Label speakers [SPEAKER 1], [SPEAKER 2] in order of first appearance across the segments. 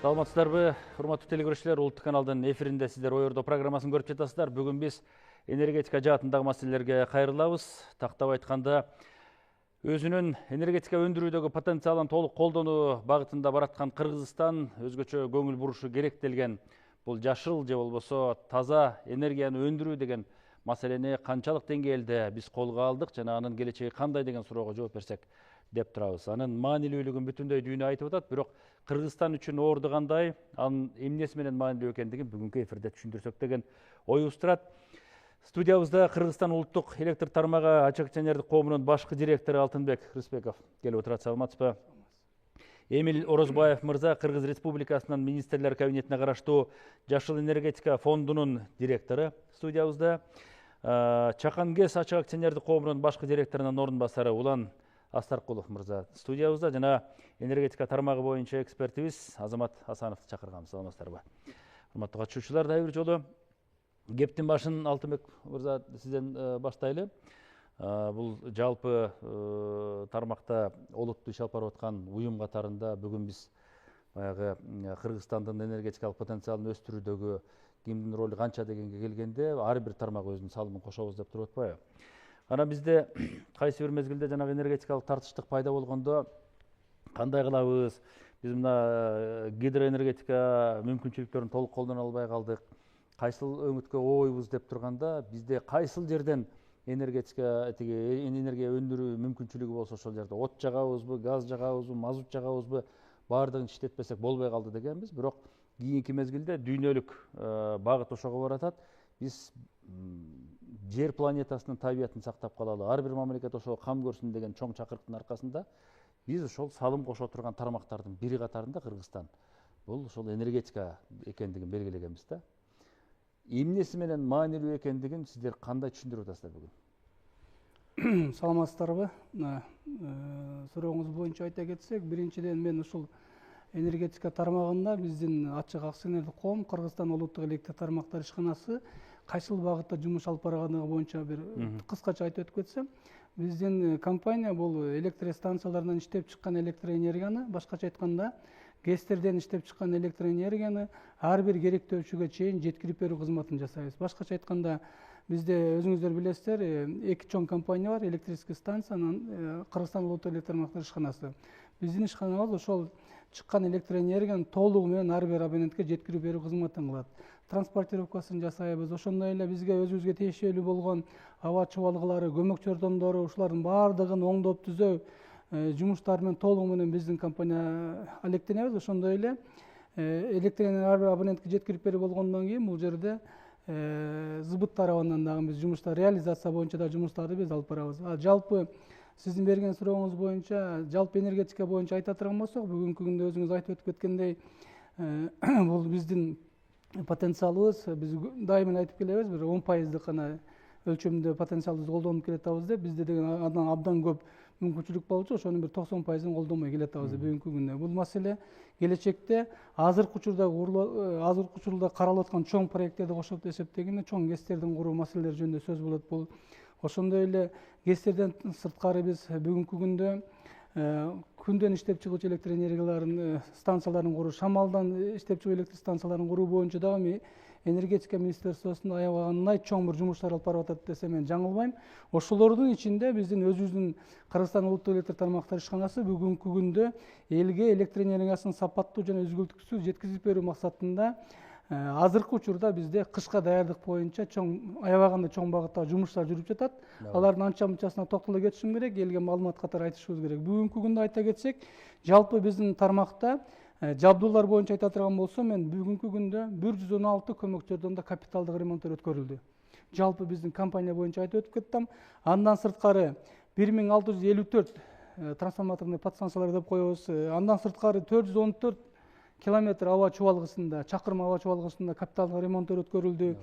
[SPEAKER 1] Саламатсыздарбы, урматтуу телекөрүүчүлөр, Улуттук каналдын эфиринде сиздер ойордо программасын көрүп жатасыздар. Бүгүн биз энергетика жаатындагы маселелерге кайрылабыз. Тактап айтканда, өзүнүн энергетика өндүрүүдөгү потенциалын толук колдонуу багытында бараткан Кыргызстан өзгөчө көңүл бурушу керектелген бул жашыл же болбосо таза энергияны өндүрүү деген маселени канчалык деңгээлде биз колго алдык жана анын келечеги кандай деген суроого жооп берсек деп турабыз. Анын маанилүүлүгүн бүтүндөй дүйнө айтып атат, бирок Кыргызстан үчүн орду кандай, анын эмнеси менен маанилүү экендигин бүгүнкү эфирде түшүндүрсөк деген оюбуз турат. Студиябызда Кыргызстан улуттук электр тармагы ачык акционердик коомунун башкы директору Алтынбек Рыспеков келип отурат. Саламатсызбы? Эмил Орозбаев мырза Кыргыз Республикасынын министрлер кабинетине караштуу Жашыл энергетика фондунун директору студиябызда. Чакан ГЭС ачык акционердик коомунун башкы директорунун ордун басары Улан Астаркулов мырза студиябызда жана энергетика тармагы боюнча экспертибиз Азамат Асановду чакырганбыз. Саламатсыздарбы? Урматтуу катышуучулар, дагы бир жолу кептин башын Алтынбек мырза сизден баштайлы. Бул жалпы тармакта олуттуу иш алып барып аткан уюм катарында бүгүн биз баягы Кыргызстандын энергетикалык потенциалын өстүрүүдөгү кимдин ролу канча дегенге келгенде ар бир тармак өзүнүн салымын кошобуз деп туруп атпайбы? Ана бизде кайсы бир мезгилде жанагы энергетикалык тартыштык пайда болгондо кандай кылабыз? Биз мына гидроэнергетика мүмкүнчүлүктөрүн толук колдоно албай калдык. Кайсыл өңүткө ойбуз деп турганда бизде кайсыл жерден энергетика энергия өндүрүү мүмкүнчүлүгү болсо ошол жерде от жагабызбы, газ жагабызбы, мазут жагабызбы, баардыгын иштетпесек болбой калды дегенбиз. Бирок кийинки мезгилде дүйнөлүк багыт ошого баратат. Биз жер планетасынын табиятын сактап калалы, ар бир мамлекет ошого кам көрсүн деген чоң чакырыктын аркасында биз ошол салым кошо турган тармактардын бири катарында Кыргызстан бул ошол энергетика экендигин белгилегенбиз да. Эмнеси менен маанилүү экендигин сиздер кандай түшүндүрүп атасыздар бүгүн?
[SPEAKER 2] Саламатсыздарбы? Сурооңуз боюнча айта кетсек, биринчиден мен ушул энергетика тармагында биздин ачык акционердик коом Кыргызстан улуттук электр тармактар ишканасы кайсыл багытта жумуш алып баргандыгы боюнча бир кыскача айтып өтүп кетсем, биздин компания бул электр станцияларынан иштеп чыккан электр энергияны, башкача айтканда ГЭСтерден иштеп чыккан электр энергияны ар бир керектөөчүгө чейин жеткирип берүү кызматын жасайбыз. Башкача айтканда бизде өзүңүздөр билесиздер, эки чоң компания бар, электрический станция, анан Кыргызстан улуттук электр тармактар ишканасы. Биздин ишканабыз ошол чыккан электр энергияны толугу менен ар бир абонентке жеткирип берүү кызматын кылат. Транспортировкасын жасайбыз. Ошондой эле бизге өзүбүзгө тиешелүү болгон аба чубалгылары, көмөк чордондору, ушулардын баардыгын оңдоп түзөө жумуштары менен толугу менен биздин компания алектенебиз. Ошондой эле электр энергияны ар бир абонентке жеткирип берүү болгондон кийин бул жерде ЗБТ тарабынан дагы биз жумуштар, реализация боюнча да жумуштарды биз алып барабыз. Жалпы сиздин берген сурооңуз боюнча, жалпы энергетика боюнча айта турган болсок, бүгүнкү күндө өзүңүз айтып өтүп кеткендей, бул биздин потенциалыбыз, биз дайыма айтып келебиз, бир 10% гана өлчөмдө потенциалыбызды колдонуп келатабыз деп, бизде деген андан абдан көп мүмкүнчүлүк болчу, ошонун бир 90%-ын колдонбой келатабыз бүгүнкү күндө. Бул маселе келечекте азыркы учурда каралып аткан чоң проекттерди кошуп эсептегенде чоң ГЭСтердин куруу маселелери жөнүндө сөз болот. Бул ошондой эле ГЭСтерден сырткары биз бүгүнкү күндө күндөн иштеп чыгуучу электр энергияларын станцияларын куруу, шамалдан иштеп чыгуу электр станцияларын куруу боюнча дагы энергетика министерствосунун аябагандай чоң бир жумуштар алып барып атат десем мен жаңылбайм. Ошолордун ичинде биздин өзүбүздүн Кыргызстан улуттук электр тармактар ишканасы бүгүнкү күндө элге электр энергиясын сапаттуу жана үзгүлтүксүз жеткизип берүү максатында азыркы учурда бизде кышка даярдык боюнча аябагандай чоң багыттагы жумуштар жүрүп жатат. Алардын анча мынчасына токтоло кетишим керек, элге маалымат катары айтышыбыз керек. Бүгүнкү күндө айта кетсек, жалпы биздин тармакта жабдуулар боюнча айта турган болсом, мен бүгүнкү күндө 116 көмөк чордондо капиталдык ремонттор өткөрүлдү. Жалпы биздин компания боюнча айтып өтүп кеттим. Андан сырткары 1654 трансформаторный подстанциялар деп коебуз. Андан сырткары 414 километр аба чубалгысында, чакырым аба чубалгысында капиталдык ремонттор өткөрүлдү.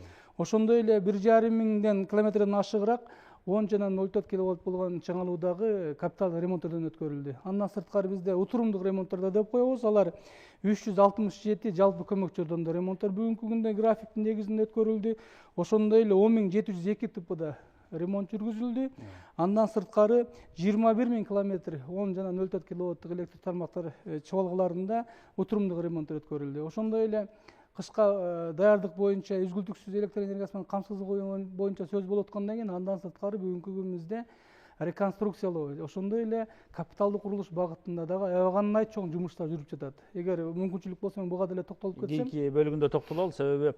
[SPEAKER 2] Ошондой эле 1,5 миңден километрден ашыгыраак 10 жана 0,4 киловатт болгон чыңалуудагы капиталдык ремонттордон өткөрүлдү. Андан сырткары бизде утурумдук ремонттордор деп коебуз. Алар 367 жалпы көмөк чордондо ремонттор бүгүнкү күндө графиктин негизинде өткөрүлдү. Ошондой эле 10.702 типида ремонт жүргүзүлдү. Андан сырткары 21.000 километр 10 жана 0,4 киловаттык электр тармактар чыбалгыларында отурумдук ремонттор өткөрүлдү. Ошондой эле кышка даярдык боюнча үзгүлтүксүз электр энергиясы менен камсыздык боюнча сөз болуп аткандан кийин андан сырткары бүгүнкү күнүбүздө реконструкциялоо, ошондой эле капиталдык курулуш багытында дагы аябагандай чоң жумуштар жүрүп жатат. Эгер мүмкүнчүлүк болсо мен буга деле токтолуп кетсем.
[SPEAKER 1] Кийинки бөлүгүндө токтололу, себеби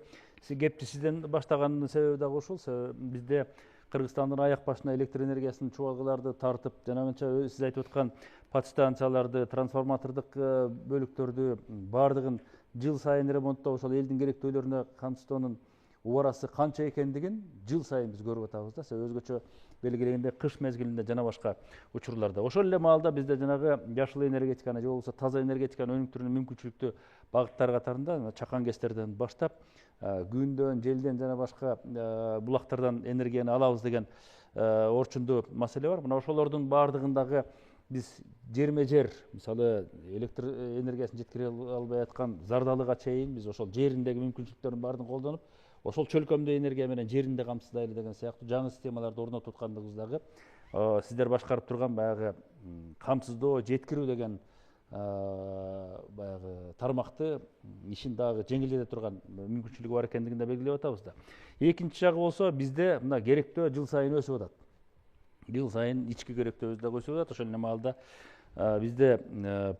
[SPEAKER 1] кепти сизден баштаганын себеби дагы ушул. Бизде Кыргызстандын аяк башына электр энергиясынын чубалгыларды тартып, жанагынча сиз айтып аткан подстанцияларды, трансформатордук бөлүктөрдү баардыгын жыл сайын ремонттоп, ошол элдин керектөөлөрүнө камсыздоонун убарасы канча экендигин жыл сайын биз көрүп атабыз да. Өзгөчө белгилегенде кыш мезгилинде жана башка учурларда. Ошол эле маалда бизде жанагы жашыл энергетиканы же болбосо таза энергетиканы өнүктүрүүнүн мүмкүнчүлүктүү багыттары катарында чакан ГЭСтерден баштап күндөн, желден жана башка булактардан энергияны алабыз деген орчундуу маселе бар. Мына ошолордун баардыгындагы биз жерме жер, мисалы электр энергиясын жеткире албай аткан Зардалыга чейин биз ошол жериндеги мүмкүнчүлүктөрдүн баарын колдонуп, ошол чөлкөмдүү энергия менен жеринде камсыздайлы деген сыяктуу жаңы системаларды орнотуп аткандыгыбыз дагы сиздер башкарып турган баягы камсыздоо, жеткирүү деген баягы тармакты ишин дагы жеңилдете турган мүмкүнчүлүгү бар экендигин да белгилеп атабыз да. Экинчи жагы болсо бизде мына керектөө жыл сайын өсүп атат. Жыл сайын ички керектөөбүз дагы өсүп атат. Ошол эле маалда бизде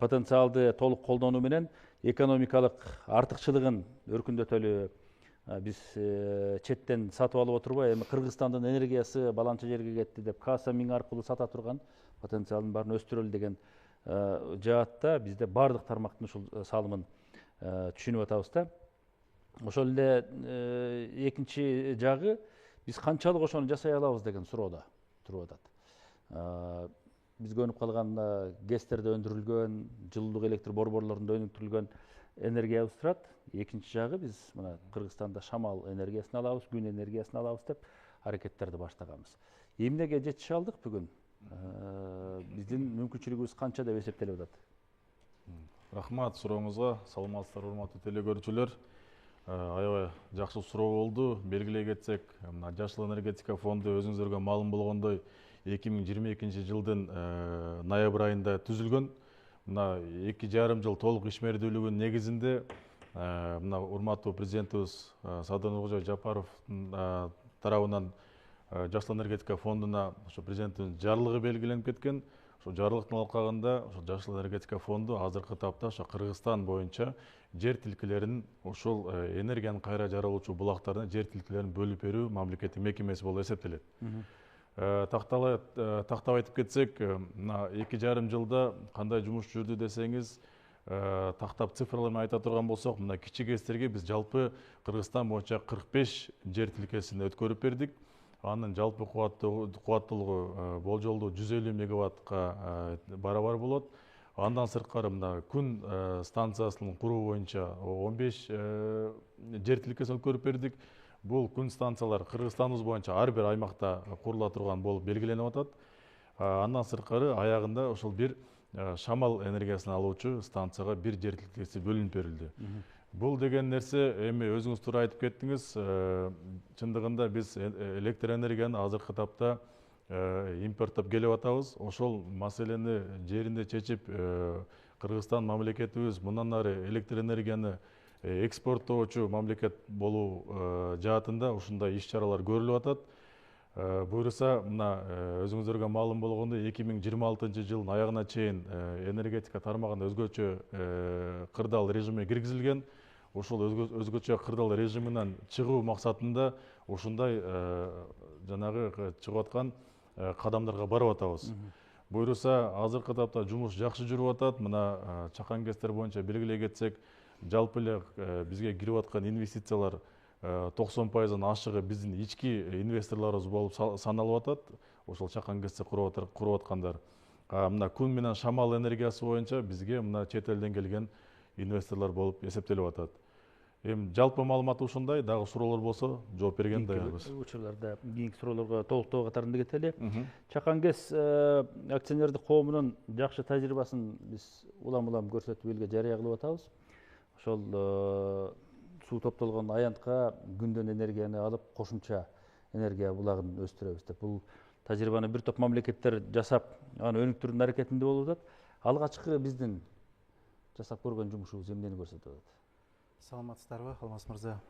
[SPEAKER 1] потенциалды толук колдонуу менен экономикалык артыкчылыгын өркүндөтөлү, биз четтен сатып алып отурбай, эми Кыргызстандын энергиясы баланча жерге кетти деп Каса Миң аркылуу сата турган потенциалын баарын өстүрөлү деген жаатта бизде баардык тармактын ушул салымын түшүнүп атабыз да. Ошол эле экинчи жагы биз канчалык ошону жасай алабыз деген суроода туруп атат. Биз көнүп калган ГЭСтерде өндүрүлгөн, жылуулук электр борборлорунда өнүктүрүлгөн энергиябыз турат. Экинчи жагы биз мына Кыргызстанда шамал энергиясын алабыз, күн энергиясын алабыз деп аракеттерди баштаганбыз. Эмнеге жетише алдык бүгүн? Биздин мүмкүнчүлүгүбүз канча деп эсептелип атат?
[SPEAKER 3] Рахмат сурооңузга. Саламатсыздар, урматтуу телекөрүүчүлөр. Аябай жакшы суроо болду. Белгилей кетсек, мына Жашыл энергетика фонду өзүңүздөргө маалым болгондой 2022 жылдын ноябрь айында түзүлгөн. Мына 2,5 жыл толук ишмердүүлүгүнүн негизинде мына урматтуу президентибиз Сооронбай Жапаровдун тарабынан Жашыл энергетика фондуна ошо президенттин жарлыгы белгиленип кеткен. Ошо жарлыктын алкагында ошо Жашыл энергетика фонду азыркы тапта ошо Кыргызстан боюнча жер тилкелерин, ошол энергияны кайра жаралуучу булактарына жер тилкелерин бөлүп берүү мамлекеттик мекемеси болуп эсептелет. Тактап айтып кетсек, мына 2,5 жылда кандай жумуш жүрдү десеңиз, тактап цифрлар менен айта турган болсок, мына кичи ГЭСтерге биз жалпы Кыргызстан боюнча 45 жер тилкесин өткөрүп бердик. Анын жалпы кубаттуулугу болжолдуу 150 мегаваттка барабар болот. Андан сырткары мына күн станциясынын куруу боюнча 15 жер тилкесин өткөрүп бердик. Бул күн станциялар Кыргызстаныбыз боюнча ар бир аймакта курула турган болуп белгиленип атат. Андан сырткары аягында ошол бир шамал энергиясын алуучу станцияга бир жер тилкеси бөлүнүп берилди. Бул деген нерсе, эми өзүңүз туура айтып кеттиңиз, чындыгында биз электр энергияны азыркы тапта импорттоп келип атабыз. Ошол маселени жеринде чечип, Кыргызстан мамлекетибиз мындан ары электр энергияны экспорттоочу мамлекет болуу жаатында ушундай иш-чаралар көрүлүп атат. Буюрса, мына өзүңүздөргө маалым болгондой 2026 жылдын аягына чейин энергетика тармагында өзгөчө кырдаал режими киргизилген. Ошол өзгөчө кырдаал режиминен чыгуу максатында ушундай жанагы чыгып аткан кадамдарга барып атабыз. Буюрса, азыркы тапта жумуш жакшы жүрүп атат. Мына чакан ГЭСтер боюнча белгилей кетсек, жалпы эле бизге кирип аткан инвестициялар 90%-дан ашыгы биздин ички инвесторлорубуз болуп саналып атат. Ошол чакан ГЭСти куруп аткандар. Мына күн менен шамал энергиясы боюнча бизге мына чет элден келген инвесторлор болуп эсептелип атат. Эми жалпы маалымат ушундай, дагы суроолор болсо жооп берген даярбыз.
[SPEAKER 1] Учурларда кийинки суроолорго толуктоо катарында кетели. Чакан ГЭС акционердик коомунун жакшы тажрыйбасын биз улам көрсөтүп элге жарыя кылып атабыз. Ошол суу топтолгон аянтка күндөн энергияны алып кошумча энергия булагын өстүрөбүз деп. Бул тажрыйбаны бир топ мамлекеттер жасап, аны өнүктүрүүнүн аракетинде болуп атат. Алгачкы биздин жасап көргөн жумушубуз эмнени көрсөтүп атат?
[SPEAKER 4] Саламатсыздарбы, Алмаз мырза.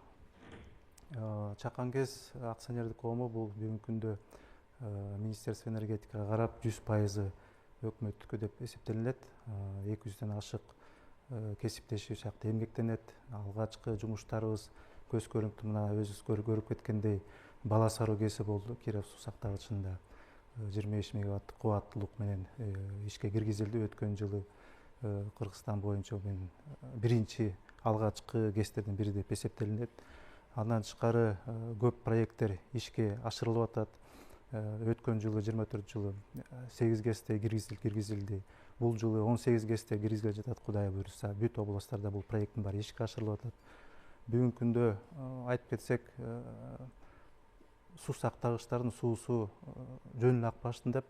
[SPEAKER 4] Чакан КЭС акционердик коому бул бүгүнкү күндө Министерство энергетикага карап 100% өкмөттүкү деп эсептелинет. 200дөн ашык кесиптеши сыяктуу эмгектенет. Алгачкы жумуштарыбыз көз көрүнүктүү мына өзүңүз көрүп кеткендей Бала Саруу КЭСи болду. Киров суу сактагычында 25 мегаватттык кубаттуулук менен ишке киргизилди. Өткөн жылы Кыргызстан боюнча биринчи алгачкы КЭСтердин бири деп эсептелинет. Андан тышкары көп проекттер ишке ашырылып атат. Өткөн жылы 24 жылы 8 КЭСте киргизилди. Бул жылы 18 КЭСте киргизиле жатат. Кудай буюрса, бүт областтарда бул проекттин баары ишке ашырылып атат. Бүгүнкү күндө айтып кетсек, суу сактагычтардын суусу жөн эле акпаштын деп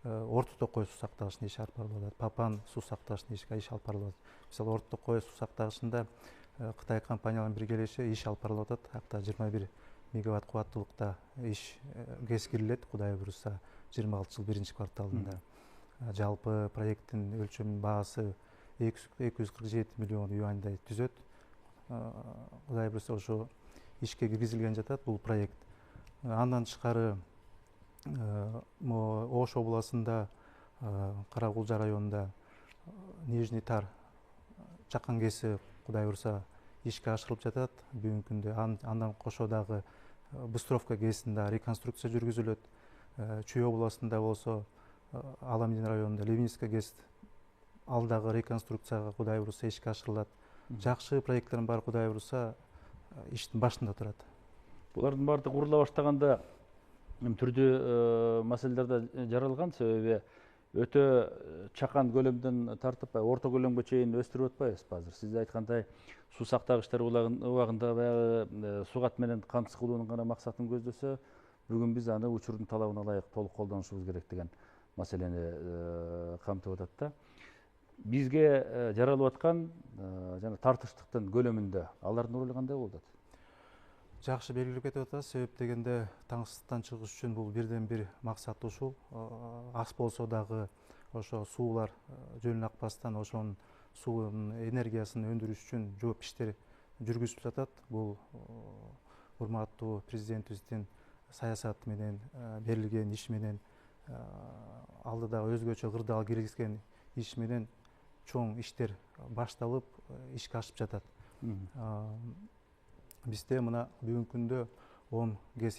[SPEAKER 4] Орто Токой суу сактагычына иш алып барылып атат. Папан суу сактагычына иш алып барылып атат. Мисалы, Орто Токой суу сактагычында Кытай компанияларынын биргелеши иш алып барылып атат. Акта 21 мегаватт кубаттуулукта иш КЭС кирилет. Кудай буюрса 26 жыл биринчи кварталында. Жалпы проекттин өлчөмүнүн баасы 247 миллион юаньдай түзөт. Кудай буюрса ошо ишке киргизилген жатат бул проект. Андан тышкары Ош областында Каракулжа районунда Нижний Тар Чакан КЭСи Кудай буюрса ишке ашырылып жатат. Бүгүнкү күндө андан кошо дагы Быстровка КЭСинде реконструкция жүргүзүлөт. Чүй областында болсо Аламедин районунда Ливинская КЭС ал дагы реконструкцияга Кудай буюрса ишке ашырылат. Жакшы проектлердин баары Кудай буюрса иштин башында турат.
[SPEAKER 1] Булардын баардыгы курулула баштаганда түрдүү маселелерде жаралган, себеби өтө чакан көлөмдөн тартып орто көлөмгө чейин өстүрүп атпайбызбы азыр? Сиз айткандай суу сактагычтар убагында баягы сугат менен камсыз кылуунун гана максатын көздөсө, бүгүн биз аны учурдун талабына ылайык толук колдонушубуз керек деген маселени камтып атат да. Бизге жаралып аткан жана тартыштыктын көлөмүндө алардын ролу кандай болуп атат?
[SPEAKER 4] Жакшы белгилеп кетип атасыз. Себеп дегенде таңсыздыктан чыгыш үчүн бул бирден бир максат ушул. Аз болсо дагы ошо суулар жөн эле акпастан ошонун суунун энергиясын өндүрүш үчүн жооп иштер жүргүзүлүп жатат. Бул урматтуу президентибиздин саясаты менен берилген иш менен алдыда өзгөчө кырдаал киргизген иш менен чоң иштер башталып ишке ашып жатат. Бизде мына бүгүнкү күндө 10 КЭС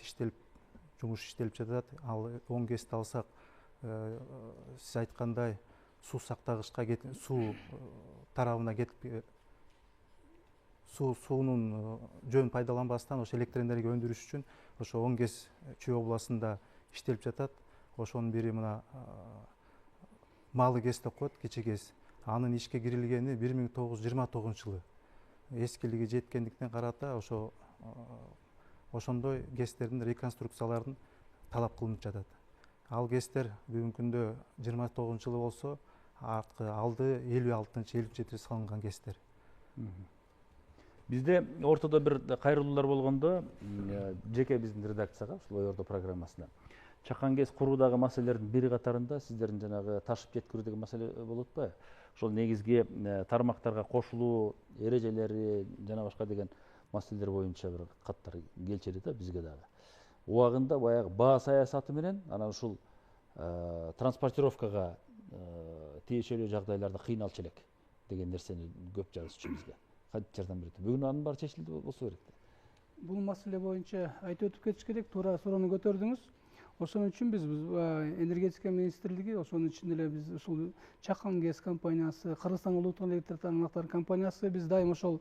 [SPEAKER 4] жумуш иштелип жатат. Ал 10 КЭСти алсак, сиз айткандай суу сактагычка суу тарабына кетип суунун жөн пайдаланбастан ошо электр энергия өндүрүш үчүн ошо 10 КЭС Чүй областында иштелип жатат. Ошонун бири мына Малы КЭС деп коет, кичи КЭС. Анын ишке кирилгени 1929 жылы. Эскилиги жеткендиктен карата ошондой КЭСтердин реконструкцияларын талап кылынып жатат. Ал КЭСтер бүгүнкү күндө 29 жылы болсо, алды 56-57 салынган КЭСтер.
[SPEAKER 1] Бизде ортодо бир кайрылуулар болгондо, жеке биздин редакцияга, ушул ой ордо программасына Чакан КЭС куруудагы маселелердин бири катарында сиздердин жанагы ташып жеткирүү деген маселе болуп атпайбы? Ошол негизги тармактарга кошулуу эрежелери жана башка деген маселелер боюнча бир каттар келчү да бизге дагы. Убагында баягы баа саясаты менен анан ушул транспортировкага тиешелүү жагдайларда кыйналчу элек деген нерсени көп жазышчу бизге. Кантип жардам берет? Бүгүн анын баары чечилди болсо керек.
[SPEAKER 2] Бул маселе боюнча айтып өтүп кетиш керек. Туура суроону көтөрдүңүз. Ошон үчүн биз энергетика министрлиги, ошонун ичинде эле биз ушул Чакан КЭС компаниясы, Кыргызстан улуттук электр тармактары компаниясы биз дайым ошол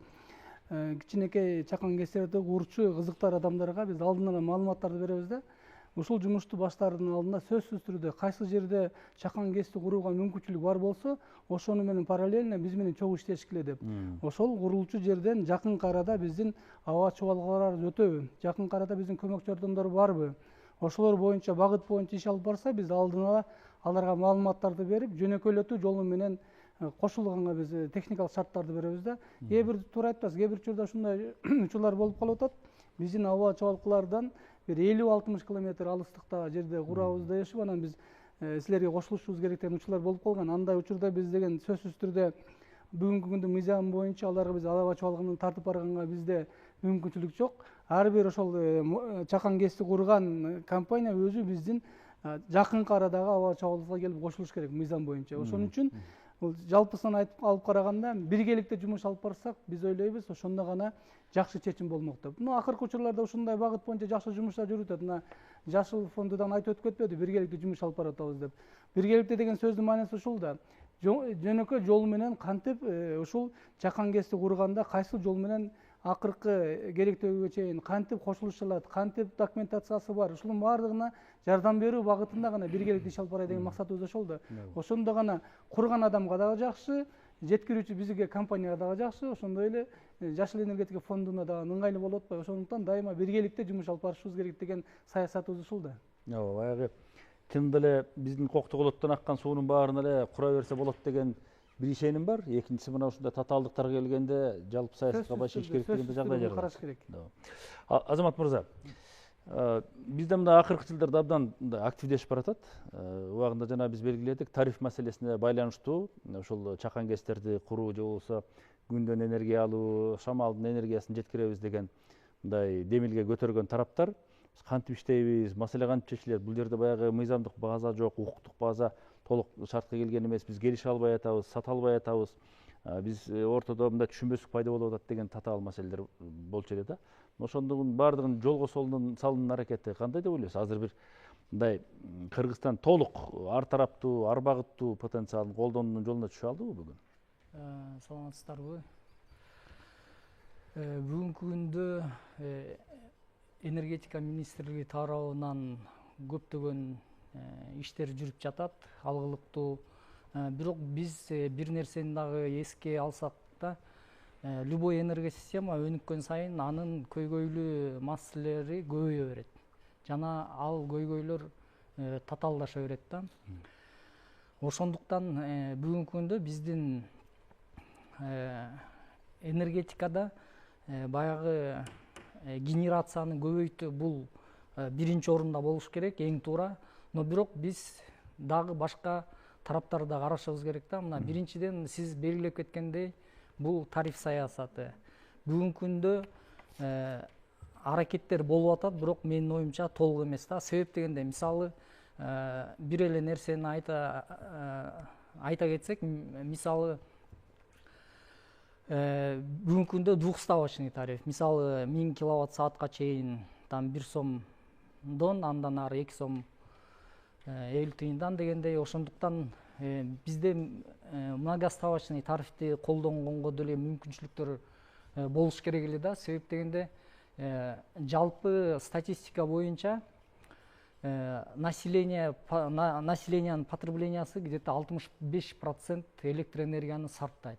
[SPEAKER 2] кичинекей Чакан КЭСтерди курчу кызыктар адамдарга биз алдын ала маалыматтарды беребиз да. Ушул жумушту баштаардын алдында сөзсүз түрдө кайсы жерде Чакан КЭСти курууга мүмкүнчүлүк бар болсо, ошону менен параллельно биз менен чогуу иштеш келе деп. Ошол курулчу жерден жакынкы арада биздин аба чубалгаларыбыз өтөбү? Жакынкы арада биздин көмөкчү жардамдар барбы? Ошолор боюнча багыт боюнча иш алып барса, биз алдын ала аларга маалыматтарды берип, жөнөкөйлөтүү жолу менен кошулганга биз техникалык шарттарды беребиз да. Кээ бир туура айтасыз, кээ бир учурда ушундай учурлар болуп калып атат. биздин аба чабалкылардан бир 50-60 километр алыстыкта жерде курабыз да жашап, анан биз силерге кошулушубуз керек деген учурлар болуп калган. Андай учурда биз деген сөзсүз түрдө бүгүнкү күндүн мыйзамы боюнча аларга биз аба чабалыгын тартып барганга бизде мүмкүнчүлүк жок. Ар бир ошол чакан ГЭСти курган компания өзү биздин жакынкы арадагы аба чабалыбызга келип кошулуш керек мыйзам боюнча. Ошон үчүн бул жалпысынан алып караганда биргеликте жумуш алып барсак, биз ойлойбуз ошондо гана жакшы чечим болмок деп. Акыркы учурларда ушундай багыт боюнча жакшы жумуштар жүрүп атат. Мына Жашыл фондудан айтып өтүп кетпеди, биргеликте жумуш алып баратабыз деп. Биргеликте деген сөздүн мааниси ушул да. Жөнөкөй жол менен кантип ушул чакан ГЭСти курганда кайсыл жол менен акыркы керектөөгө чейин кантип кошулушалат, кантип документациясы бар, ушунун баардыгына жардам берүү багытында гана биргеликте иш алып барайлы деген максатыбыз ошол да. Ошондо гана курган адамга дагы жакшы, жеткирүүчү бизге компанияга дагы жакшы, ошондой эле Жашыл энергетика фондуна дагы ыңгайлуу болуп атпайбы? Ошондуктан дайыма биргеликте жумуш алып барышыбыз керек деген саясатыбыз ушул да.
[SPEAKER 1] Ооба, баягы чындап эле биздин Коктогулоттон аккан суунун баарын эле кура берсе болот деген бир ишеним бар. Экинчиси мына ушундай татаалдыктарга келгенде жалпы саясатка баш ийиш керек деген жагдай бар.
[SPEAKER 2] Караш керек.
[SPEAKER 1] Азамат мырза, бизде мында акыркы жылдарда абдан активдешип баратат. Убагында жана биз белгиледик, тариф маселесине байланыштуу ушул чакан ГЭСтерди куруу же болбосо күндөн энергия алуу, шамалдын энергиясын жеткиребиз деген мындай демилге көтөргөн тараптар. Кантип иштейбиз, маселе кантип чечилет? Бул жерде баягы мыйзамдык база жок, укуктук база толук шартка келген эмес. Биз келише албай атабыз, сата албай атабыз. Биз ортодо мындай түшүнбөстүк пайда болуп атат деген татаал маселелер болчу эле да. Ошондугун баардыгын жолго салуунун аракети кандай деп ойлойсуз? Азыр бир мындай Кыргызстан толук ар тараптуу, ар багыттуу потенциалын колдонуунун жолуна түшө алдыбы бүгүн?
[SPEAKER 5] Саламатсыздарбы? Бүгүнкү күндө энергетика министрлиги тарабынан көптөгөн иштер жүрүп жатат, алгылыктуу. Бирок биз бир нерсени дагы эске алсак да, любой энергосистема өнүккөн сайын анын көйгөйлүү маселелери көбөйө берет. Жана ал көйгөйлөр татаалдаша берет да. Ошондуктан бүгүнкү күндө биздин энергетикада баягы генерацияны көбөйтүү бул биринчи орунда болуш керек, эң туура. Но бирок биз дагы башка тараптарды да карашыбыз керек да. Мына биринчиден сиз белгилеп кеткендей, бул тариф саясаты. Бүгүнкү күндө аракеттер болуп атат, бирок менин оюмча толук эмес да. Себеп дегенде, мисалы бир эле нерсени айта кетсек, мисалы бүгүнкү күндө двухставочный тариф. Мисалы 1000 киловатт саатка чейин там 1 сомдон, андан ары 2 сом 50 тыйындан дегендей. Ошондуктан бизде многоставочный тарифти колдонгонго деле мүмкүнчүлүктөр болуш керек эле да. Себеп дегенде жалпы статистика боюнча населениянын потреблениясы где-то 65% электроэнергияны сарптайт.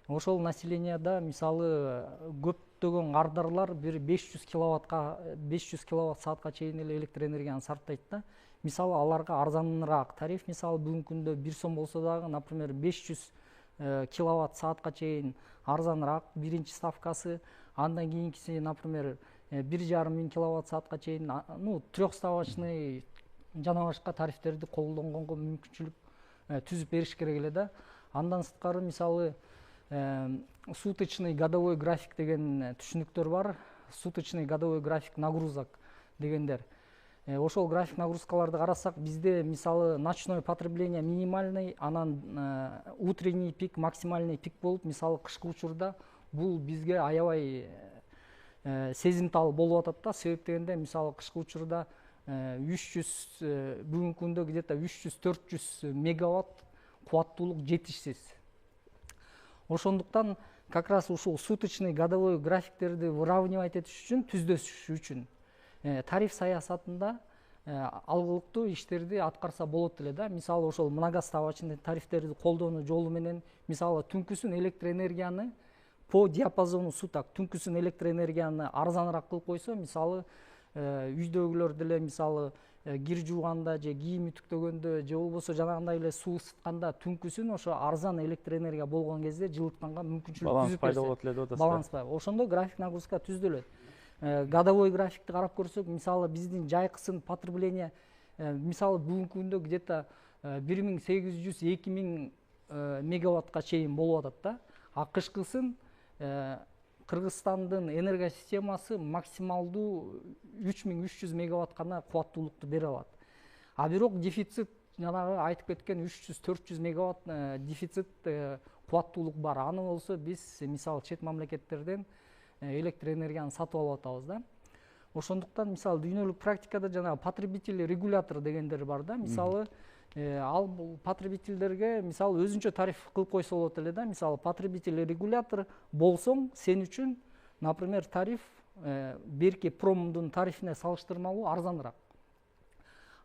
[SPEAKER 5] Ошол населенияда мисалы көптөгөн кардарлар бир 500 киловатт саатка чейин эле электроэнергияны сарптайт да. Мисалы аларга арзаныраак тариф, мисалы бүгүнкү күндө 1 сом болсо дагы, например, 500 киловатт саатка чейин арзаныраак биринчи ставкасы, андан кийинкиси, например, 1,5 киловатт саатка чейин, трехставочный жана башка тарифтерди колдонгонго мүмкүнчүлүк түзүп бериш керек эле да. Андан сырткары мисалы суточный годовой график деген түшүнүктөр бар. Суточный годовой график нагрузок дегендер. Ошол график нагрузкаларды карасак, бизде мисалы ночное потребление минимальный, анан утренний пик, максимальный пик болуп, мисалы кышкы учурда бул бизге аябай сезимтал болуп атат да. Себеп дегенде, мисалы кышкы учурда 300 бүгүнкү күндө где-то 300-400 мегаватт кубаттуулук жетишсиз. Ошондуктан как раз ушул суточный годовой графиктерди выравнивать этиш үчүн, түздөш үчүн тариф саясатында алгылыктуу иштерди аткарса болот эле да. Мисалы ошол многоставочный тарифтерди колдонуу жолу менен, мисалы түнкүсүн электроэнергияны по диапазону суток, түнкүсүн электроэнергияны арзаныраак кылып койсо, мисалы үйдөгүлөр деле мисалы кир жууганда же кийим үтүктөгөндө же болбосо жанагындай эле суу ысытканда түнкүсүн ошо арзан электроэнергия болгон кезде жылытканга мүмкүнчүлүк түзүп берсе,
[SPEAKER 1] баланс пайда болот эле деп атасыз.
[SPEAKER 5] Баланс пайда. Ошондо график нагрузка түздөлөт. годовой графикти карап көрсөк, мисалы биздин жайкысын потребление мисалы бүгүнкү күндө где-то 1800-2000 мегаваттка чейин болуп атат да. А кышкысын Кыргызстандын энергия системасы максималдуу 3300 мегаватт гана кубаттуулукту бере алат. А бирок дефицит жанагы айтып кеткен 300-400 мегаватт дефицит кубаттуулук бар. Аны болсо биз мисалы чет мамлекеттерден электр энергияны сатып алып атабыз да. Ошондуктан мисалы дүйнөлүк практикада жанагы потребитель регулятор дегендер бар да. Мисалы ал бул потребительдерге мисалы өзүнчө тариф кылып койсо болот эле да. Мисалы потребитель регулятор болсоң, сен үчүн, например, тариф берки промдун тарифине салыштырмалуу арзаныраак.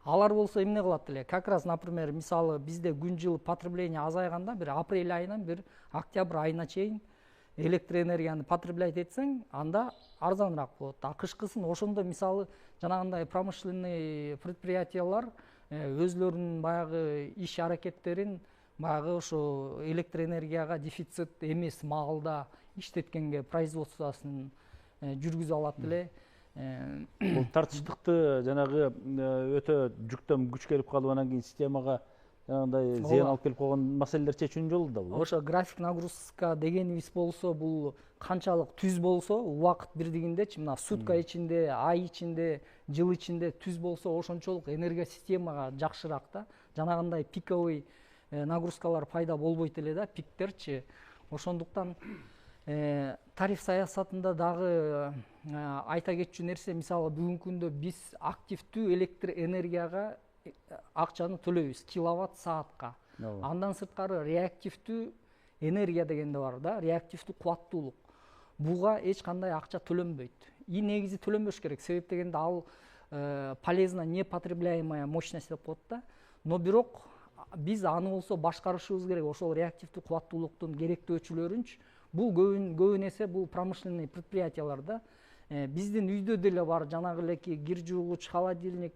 [SPEAKER 5] Алар болсо эмне кылат эле? Как раз, например, мисалы бизде күн жылы потребление азайганда, бир апрель айынан бир октябрь айына чейин электр энергияны потреблять этсең, анда арзаныраак болот. А кышкысын ошондо мисалы жанагындай промышленный предприятиялар өзлөрүнүн баягы иш аракеттерин баягы ошо электр энергияга дефицит эмес маалда иштеткенге производствосын жүргүзө алат эле.
[SPEAKER 1] Бул тартыштыкты жанагы өтө жүктөм күч келип калып, анан кийин системага жанагындай зыян алып келип койгон маселелер чечүүнүн жолу да бул.
[SPEAKER 5] Ошо график нагрузка дегенибиз болсо, бул канчалык түз болсо, убакыт бирдигиндечи, мына сутка ичинде, ай ичинде, жыл ичинде түз болсо, ошончолук энергия системага жакшыраак да. Жанагындай пиковый нагрузкалар пайда болбойт эле да, пиктерчи. Ошондуктан тариф саясатында дагы айта кетчү нерсе, мисалы бүгүнкү күндө биз активдүү электр энергияга акчаны төлөйбүз киловатт саатка. Андан сырткары реактивдүү энергия дегенде бар да, реактивдүү кубаттуулук. Буга эч кандай акча төлөнбөйт. И негизи төлөнбөш керек. Себеп дегенде ал полезно непотребляемая мощность деп коет да. Но бирок биз аны болсо башкарышыбыз керек. Ошол реактивдүү кубаттуулуктун керектөөчүлөрүнчү бул көбүн эсе бул промышленный предприятияларда. Биздин үйдө деле бар жанагы элеки кир жуугуч, холодильник,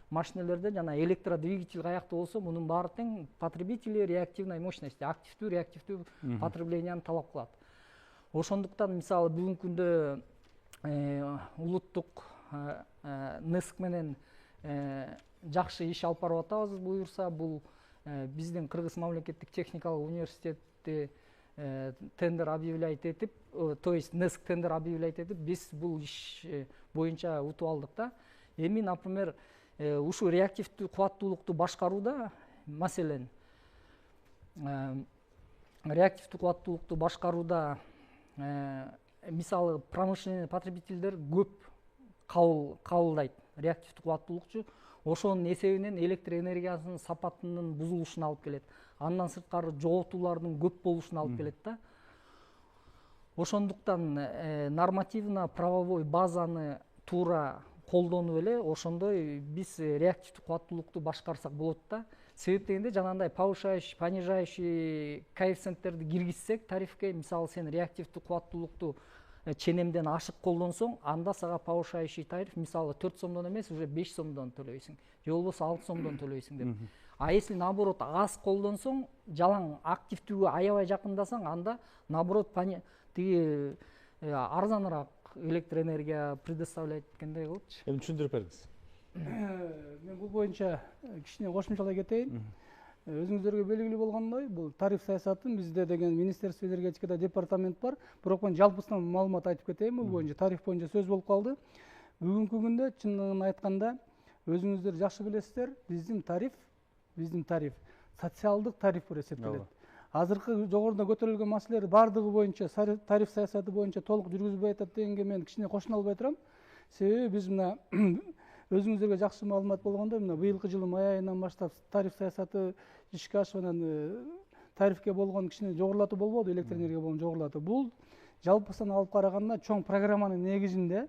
[SPEAKER 5] машинелерде жана электродвигатель каякта болсо, мунун баары тең потребители реактивной мощности, активдүү реактивдүү потреблениени талап кылат. Ошондуктан мисалы бүгүнкү күндө улуттук НЭСК менен жакшы иш алып барып атабыз буюрса. Бул биздин Кыргыз мамлекеттик техникалык университети тендер объявлять этип, то есть НЭСК тендер объявлять этип, биз бул иш боюнча утуп алдык да. Эми, например, ушу реактивдүү кубаттуулукту башкарууда, маселен, реактивдүү кубаттуулукту башкарууда мисалы промышленный потребительдер көп кабылдайт реактивдүү кубаттуулукчу. Ошонун эсебинен электр энергиясынын сапатынын бузулушуна алып келет. Андан сырткары жоготуулардын көп болушуна алып келет да. Ошондуктан нормативно правовой базаны туура колдонуп эле ошондой биз реактивдүү кубаттуулукту башкарсак болот да. Себеп дегенде жанагындай повышающий, понижающий коэффициенттерди киргизсек тарифке, мисалы сен реактивдүү кубаттуулукту ченемден ашык колдонсоң, анда сага повышающий тариф мисалы 4 сомдон эмес, уже 5 сомдон төлөйсүң, же болбосо 6 сомдон төлөйсүң деп. А если наоборот аз колдонсоң, жалаң активдүүгө аябай жакындасаң, анда наоборот тиги арзаныраак электр энергия предоставлять эткендей кылчу.
[SPEAKER 1] Эми түшүндүрүп бериңиз.
[SPEAKER 2] Мен бул боюнча кичине кошумчалай кетейин. Өзүңүздөргө белгилүү болгондой, бул тариф саясатын бизде деген Министерство энергетикада департамент бар. Бирок мен жалпысынан маалымат айтып кетейин, бул боюнча тариф боюнча сөз болуп калды. Бүгүнкү күндө чынын айтканда, өзүңүздөр жакшы билесиздер, биздин тариф социалдык тариф болуп эсептелет. Азыркы жогоруда көтөрүлгөн маселелер бардыгы боюнча тариф саясаты боюнча толук жүргүзүлбөй атат дегенге мен кичине кошуна албай турам. Себеби биз мына өзүңүздөргө жакшы маалымат болгондой, мына быйылкы жылдын май айынан баштап тариф саясаты ишке ашып, анан тарифке болгон кичине жогорулатуу болбоду, электр энергия болгон жогорулатуу. Бул жалпысынан алып караганда чоң программанын негизинде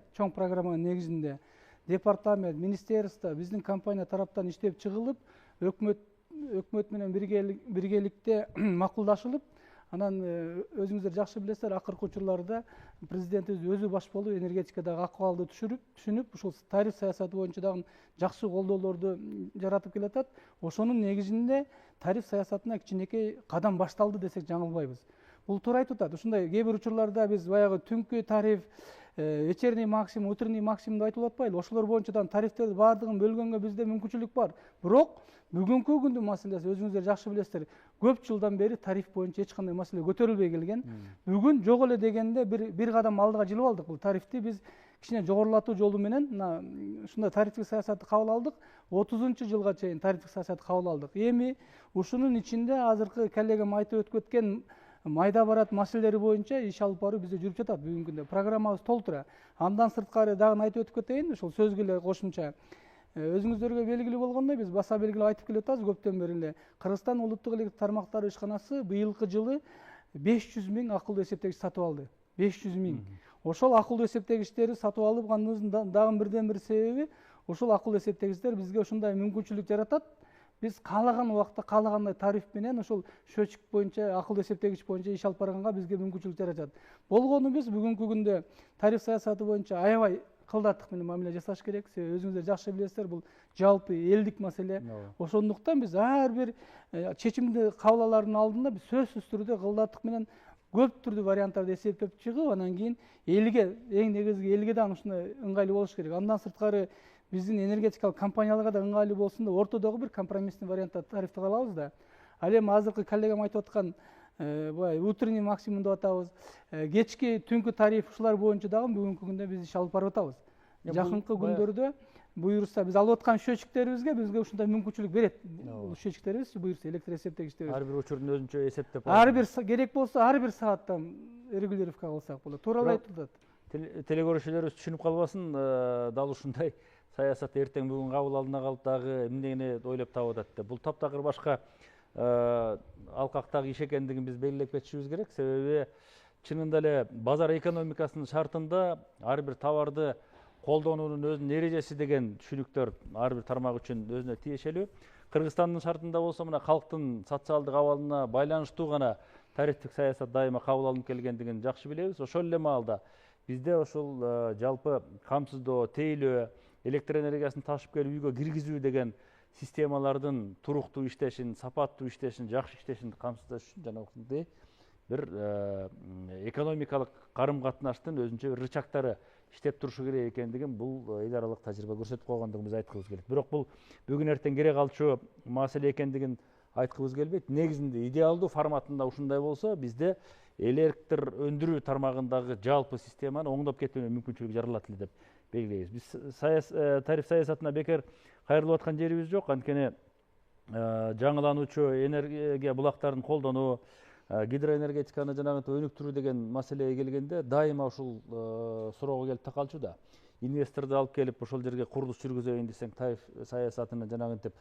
[SPEAKER 2] департамент, министерство, биздин компания тараптан иштеп чыгылып, өкмөт менен биргеликте макулдашылып, анан өзүңүздөр жакшы билесиздер, акыркы учурларда президентибиз өзү баш болуп энергетикадагы акыбалды түшүнүп, ушул тариф саясаты боюнча дагы жакшы колдоолорду жаратып келатат. Ошонун негизинде тариф саясатына кичинекей кадам башталды десек жаңылбайбыз. Бул туура айтып атат. Ушундай кээ бир учурларда биз баягы түнкү тариф, вечерний максимум, утренний максимум деп айтылып атпайлы. Ошолор боюнча тарифтерди баардыгын бөлгөнгө бизде мүмкүнчүлүк бар. Бирок бүгүнкү күндүн маселеси өзүңүздөр жакшы билесиздер. Көп жылдан бери тариф боюнча эч кандай маселе көтөрүлбөй келген. Бүгүн жок эле дегенде бир кадам алдыга жылып алдык. Бул тарифти биз кичине жогорулатуу жолу менен ушундай тарифтик саясатты кабыл алдык. 30-жылга чейин тарифтик саясатты кабыл алдык. Эми ушунун ичинде азыркы коллегам айтып өтүп кеткен майда барат маселелери боюнча иш алып баруу бизде жүрүп жатат бүгүнкү күндө. Программабыз толтура. Андан сырткары дагы айтып өтүп кетейин, ушул сөзгө эле кошумча. Өзүңүздөргө белгилүү болгондой, биз баса белгилеп айтып келе жатабыз көптөн бери эле. Кыргызстан улуттук электр тармактары ишканасы быйылкы жылы 500 000 акылдуу эсептегич сатып алды. 500 000. Ошол акылдуу эсептегичтерди сатып алганыбыздын дагы бирден бир себеби ошол акылдуу эсептегичтер бизге ушундай мүмкүнчүлүк жаратат. Биз каалаган убакта каалагандай тариф менен ошол счетчик боюнча, акылдуу эсептегич боюнча иш алып барганга бизге мүмкүнчүлүк жаратат. Болгону биз бүгүнкү күндө тариф саясаты боюнча аябай кылдаттык менен мамиле жасаш керек. Себеби өзүңүздөр жакшы билесиздер, бул жалпы элдик маселе. Ошондуктан биз ар бир чечимди кабыл алаардын алдында биз сөзсүз түрдө кылдаттык менен көп түрдүү варианттарды эсептеп чыгып, анан кийин элге, эң негизги элге да ушундай ыңгайлуу болуш керек. Андан сырткары биздин энергетикалык компанияларга да ыңгайлуу болсун деп ортодогу бир компромиссный вариантта тарифти кылабыз да. Ал эми азыркы коллегам айтып аткан утренний максимум деп атабыз. Кечки түнкү тариф ушулар боюнча дагы бүгүнкү күндө биз иш алып барып атабыз. Жакынкы күндөрдө буюрса биз алып аткан счетчиктерибизге ушундай мүмкүнчүлүк берет. Счетчиктерибиз буюрса электр эсептегичтерибиз.
[SPEAKER 1] Ар бир учурдун өзүнчө эсептеп.
[SPEAKER 2] Ар бир керек болсо ар бир сааттан регулировка кылсак болот. Тууралай турат.
[SPEAKER 1] Телегөрүүчүлөрүбүз түшүнүп калбасын, дал ушундай саясат эртең бүгүн кабыл алына калып дагы эмнени ойлоп таап атат деп. Бул таптакыр башка алкактагы иш экендигин биз белгилеп кетишибиз керек. Себеби чынында эле базар экономикасынын шартында ар бир товарды колдонуунун өзүнүн эрежеси деген түшүнүктөр ар бир тармак үчүн өзүнө тиешелүү. Кыргызстандын шартында болсо мына калктын социалдык абалына байланыштуу гана тарифтик саясат дайыма кабыл алынып келгендигин жакшы билебиз. Ошол эле маалда бизде ошол жалпы камсыздоо, тейлөө, электр энергиясын ташып келип үйгө киргизүү деген системалардын туруктуу иштешин, сапаттуу иштешин, жакшы иштешин камсыздаш үчүн жанагындай бир экономикалык карым-катнаштын өзүнчө бир рычагтары иштеп турушу керек экендигин бул эл аралык тажрыйба көрсөтүп койгондугун биз айткыбыз келет. Бирок бул бүгүн эртең кере калчу маселе экендигин айткыбыз келбейт. Негизинде идеалдуу форматында ушундай болсо бизде электр өндүрүү тармагындагы жалпы системаны оңдоп кетүүнү мүмкүнчүлүк жаралат эле деп белгилейбиз. Биз тариф саясатына бекер кайрылып аткан жерибиз жок. Анткени жаңылануучу энергия булактарын колдонуу, гидроэнергетиканы жанагынтип өнүктүрүү деген маселеге келгенде дайыма ушул суроого келип такалчу да. Инвесторду алып келип ошол жерге курулуш жүргүзөйүн десең, тариф саясатынын жанагынтип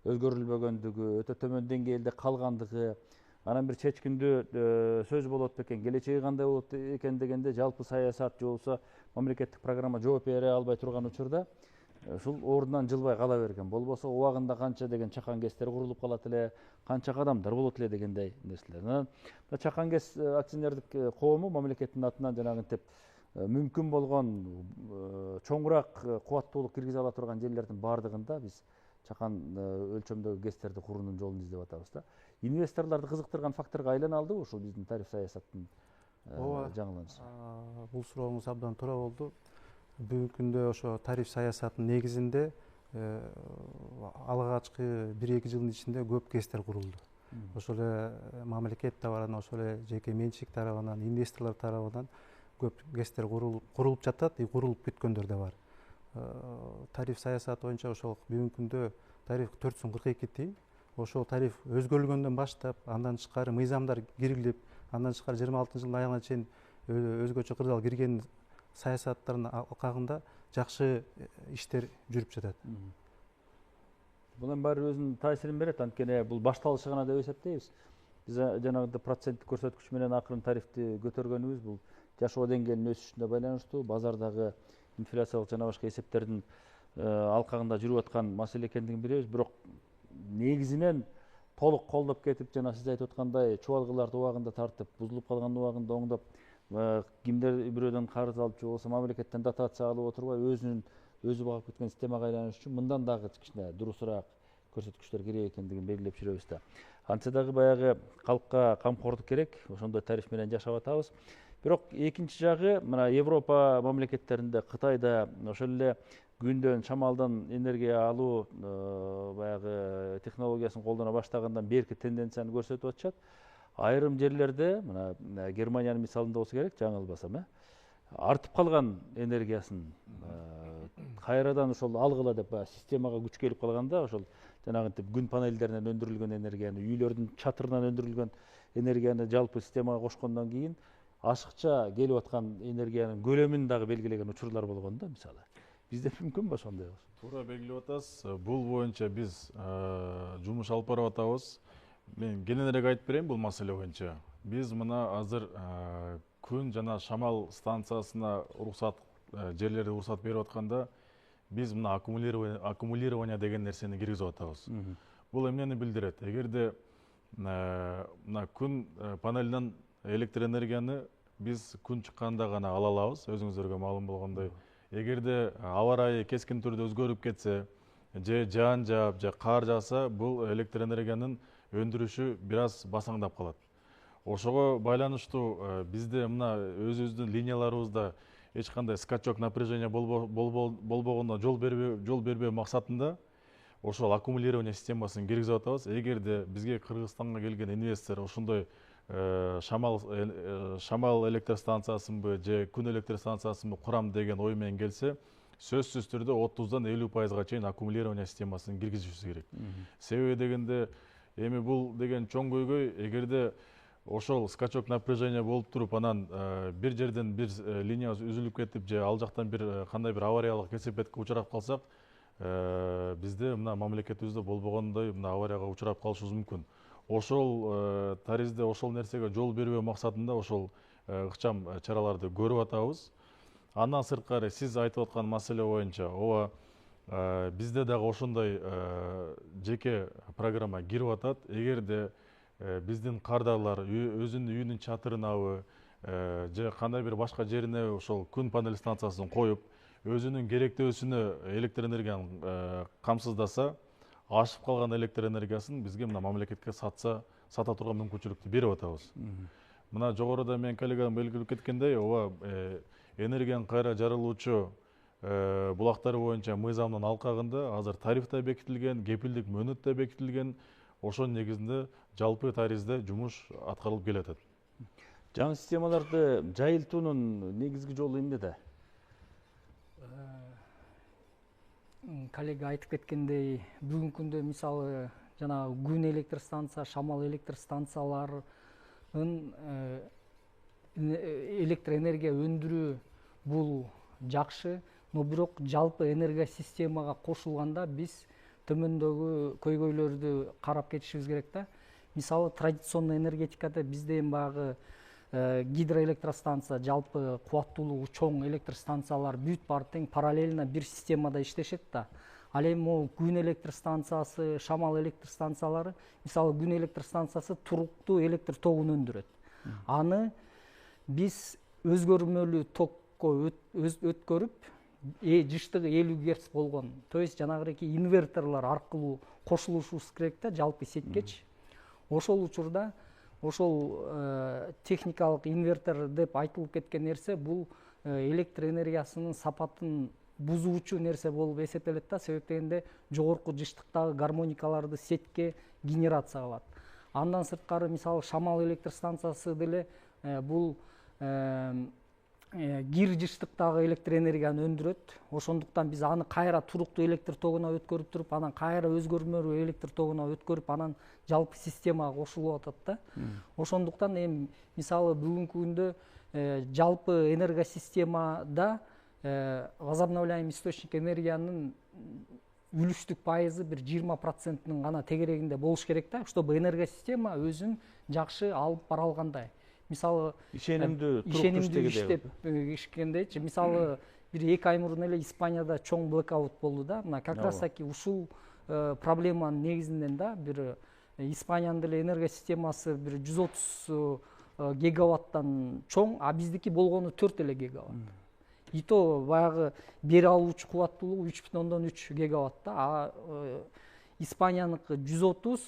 [SPEAKER 1] өзгөрүлбөгөндүгү, өтө төмөн деңгээлде калгандыгы, анан бир чечкиндүү сөз болот бекен, келечеги кандай болот экен дегенде жалпы саясат же болбосо мамлекеттик программа жооп бере албай турган учурда ушул ордунан жылбай кала берген. Болбосо убагында канча деген чакан кэстер курулуп калат эле, канча кадамдар болот эле дегендей нерселер. Анан чакан кэс акционердик коому мамлекеттин атынан жанагынтип мүмкүн болгон чоңураак кубаттуулук киргизе ала турган жерлердин баардыгында биз чакан өлчөмдөгү кэстерди куруунун жолун издеп атабыз да. Инвесторлорду кызыктырган факторго айлана алдыбы ушул биздин тариф саясаттын жаңыланысы?
[SPEAKER 4] Бул сурооңуз абдан туура болду. Бүгүнкү күндө ошо тариф саясатынын негизинде алгачкы 1-2 жылдын ичинде көп кэстер курулду. Ошол эле мамлекет тарабынан, ошол эле жеке менчик тарабынан, инвесторлор тарабынан көп кэстер курулуп жатат, курулуп бүткөндөр да бар. Тариф саясаты боюнча ошол бүгүнкү күндө тариф 442 тиын. Ошол тариф өзгөрүлгөндөн баштап, андан тышкары мыйзамдар киргилип, андан тышкары 26-жылдын аягына чейин өзгөчө кырдаал кирген саясаттардын алкагында жакшы иштер жүрүп жатат.
[SPEAKER 1] Бул эми баары өзүнүн таасирин берет, анткени бул башталышы гана деп эсептейбиз. Биз жанагындай проценттик көрсөткүч менен акырын тарифти көтөргөнүбүз бул жашоо деңгээлинин өсүшүнө байланыштуу, базардагы инфляциялык жана башка эсептердин алкагында жүрүп аткан маселе экендигин билебиз. Бирок негизинен толук колдоп кетип, жана сиз айтып аткандай чубалгыларды убагында тартып, бузулуп калган убагында оңдоп, кимдер бирөөдөн карыз алып же болбосо мамлекеттен дотация алып отурбай өзү багып кеткен системага айланыш үчүн мындан дагы кичине дурусураак көрсөткүчтөр керек экендигин белгилеп жүрөбүз да. Антсе дагы баягы калкка камкордук керек, ошондой тариф менен жашап атабыз. Бирок экинчи жагы мына Европа мамлекеттеринде, Кытайда ошол эле күндөн, шамалдан энергия алуу баягы технологиясын колдоно баштагандан берки тенденцияны көрсөтүп атышат. Айрым жерлерде, мына Германиянын мисалында болсо керек, жаңылбасам, артып калган энергиясын кайрадан ошол алгыла деп системага күч келип калганда, ошол жанагынтип күн панелдеринен өндүрүлгөн энергияны, үйлөрдүн чатырынан өндүрүлгөн энергияны жалпы системага кошкондон кийин ашыкча келип аткан энергиянын көлөмүн дагы белгилеген учурлар болгон да, мисалы. Бизде мүмкүнбү ошондой?
[SPEAKER 3] Туура белгилеп атасыз. Бул боюнча биз жумуш алып барып атабыз. Мен кененирээк айтып берейин бул маселе боюнча. Биз мына азыр күн жана шамал станциясына жерлерди уруксат берип атканда, биз мына аккумулирование деген нерсени киргизип атабыз. Бул эмнени билдирет? Эгерде мына күн панелинен электр энергияны биз күн чыкканда гана ала алабыз, өзүңүздөргө маалым болгондой. Эгерде аба ырайы кескин түрдө өзгөрүп кетсе, же жаан жаап, же кар жааса, бул электр энергиянын өндүрүшү бир аз басаңдап калат. Ошого байланыштуу бизде мына өзүбүздүн линияларыбызда эч кандай скачок напряжения болбогондо жол бербөө максатында ошол аккумулирование системасын киргизип атабыз. Эгерде бизге Кыргызстанга келген инвестор ошондой шамал электр станциясынбы же күн электр станциясынбы курам деген ой менен келсе, сөзсүз түрдө 30-дан 50%-га чейин аккумулирование системасын киргизишибиз керек. Себеби дегенде эми бул деген чоң көйгөй, эгерде ошол скачок напряжения болуп туруп, анан бир жерден бир линия үзүлүп кетип, же ал жактан кандай бир авариялык кесепетке учурап калсак, бизде мына мамлекетибизде болбогондой мына аварияга учурап калышыбыз мүмкүн. Ошол таризде ошол нерсеге жол бербөө максатында ошол ыкчам чараларды көрүп атабыз. Андан сырткары сиз айтып аткан маселе боюнча, ооба бизде дагы ошондой жеке программа кирип атат. Эгерде биздин кардарлар өзүнүн үйүнүн чатырынабы же кандай бир башка жерине ошол күн панель станциясын коюп, өзүнүн керектөөсүнө электр энергияны камсыздаса, ашып калган электр энергиясын бизге мына мамлекетке сата турган мүмкүнчүлүктү берип атабыз. Мына жогоруда менин коллегам белгилеп кеткендей, ооба энергиянын кайра жарылуучу булактары боюнча мыйзамдын алкагында азыр тариф да бекитилген, кепилдик мөөнөт да бекитилген. Ошонун негизинде жалпы таризде жумуш аткарылып келатат.
[SPEAKER 1] Жаңы системаларды жайылтуунун негизги жолу эмнеде?
[SPEAKER 5] Коллега айтып кеткендей, бүгүнкү күндө мисалы жанагы күн электр станция, шамал электр станцияларын электр энергия өндүрүү бул жакшы, но бирок жалпы энергия системага кошулганда биз төмөндөгү көйгөйлөрдү карап кетишибиз керек да. Мисалы традиционный энергетикада бизде эми баягы гидроэлектростанция, жалпы кубаттуулугу чоң электр станциялар бүт баары тең параллельно бир системада иштешет да. Ал эми могу күн электр станциясы, шамал электр станциялары, мисалы күн электр станциясы туруктуу электр тогун өндүрөт. Аны биз өзгөрмөлүү токко өткөрүп, жыштыгы 50 Гц болгон, то есть жанагы инверторлор аркылуу кошулушубуз керек да, жалпы сеткеч. Ошол учурда ошол техникалык инвертор деп айтылып кеткен нерсе бул электр энергиясынын сапатын бузуучу нерсе болуп эсептелет да, себеп дегенде жогорку жыштыктагы гармоникаларды сетке генерация кылат. Андан сырткары мисалы шамал электр станциясы деле бул кир жыштыктагы электр энергияны өндүрөт. Ошондуктан биз аны кайра туруктуу электр тогуна өткөрүп туруп, анан кайра өзгөрмөлүү электр тогуна өткөрүп, анан жалпы системага кошулуп атат да. Ошондуктан эми мисалы бүгүнкү күндө жалпы энергосистемада возобновляемый источник энергиянын үлүштүк пайызы бир 20%-нын гана тегерегинде болуш керек да, чтобы энергосистема өзүн жакшы алып бара алгандай. Мисалы ишенимдүү иштеп ишкендейчи, мисалы бир 2 ай мурун эле Испанияда чоң блэкаут болду да. Мына как раз таки ушул проблеманын негизинен да, бир Испаниянын деле энергосистемасы бир 130 гигаваттан чоң, а биздики болгону 4 эле гигаватт. И то баягы бере алуучу кубаттуулугу 3,3 гигаватт да, а Испанияныкы 130,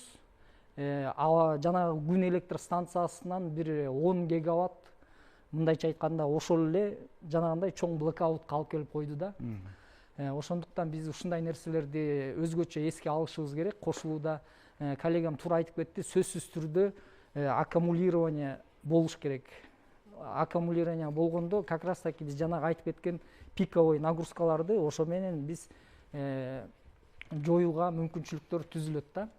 [SPEAKER 5] жанагы күн электр станциясынан бир 10 гигаватт мындайча айтканда ошол эле жанагындай чоң блокаутка алып келип койду да. Ошондуктан биз ушундай нерселерди өзгөчө эске алышыбыз керек. Кошулууда коллегам туура айтып кетти, сөзсүз түрдө аккумулирование болуш керек. Аккумулирование болгондо как раз таки биз жанагы айтып кеткен пиковый нагрузкаларды ошо менен биз жоюуга мүмкүнчүлүктөр түзүлөт да.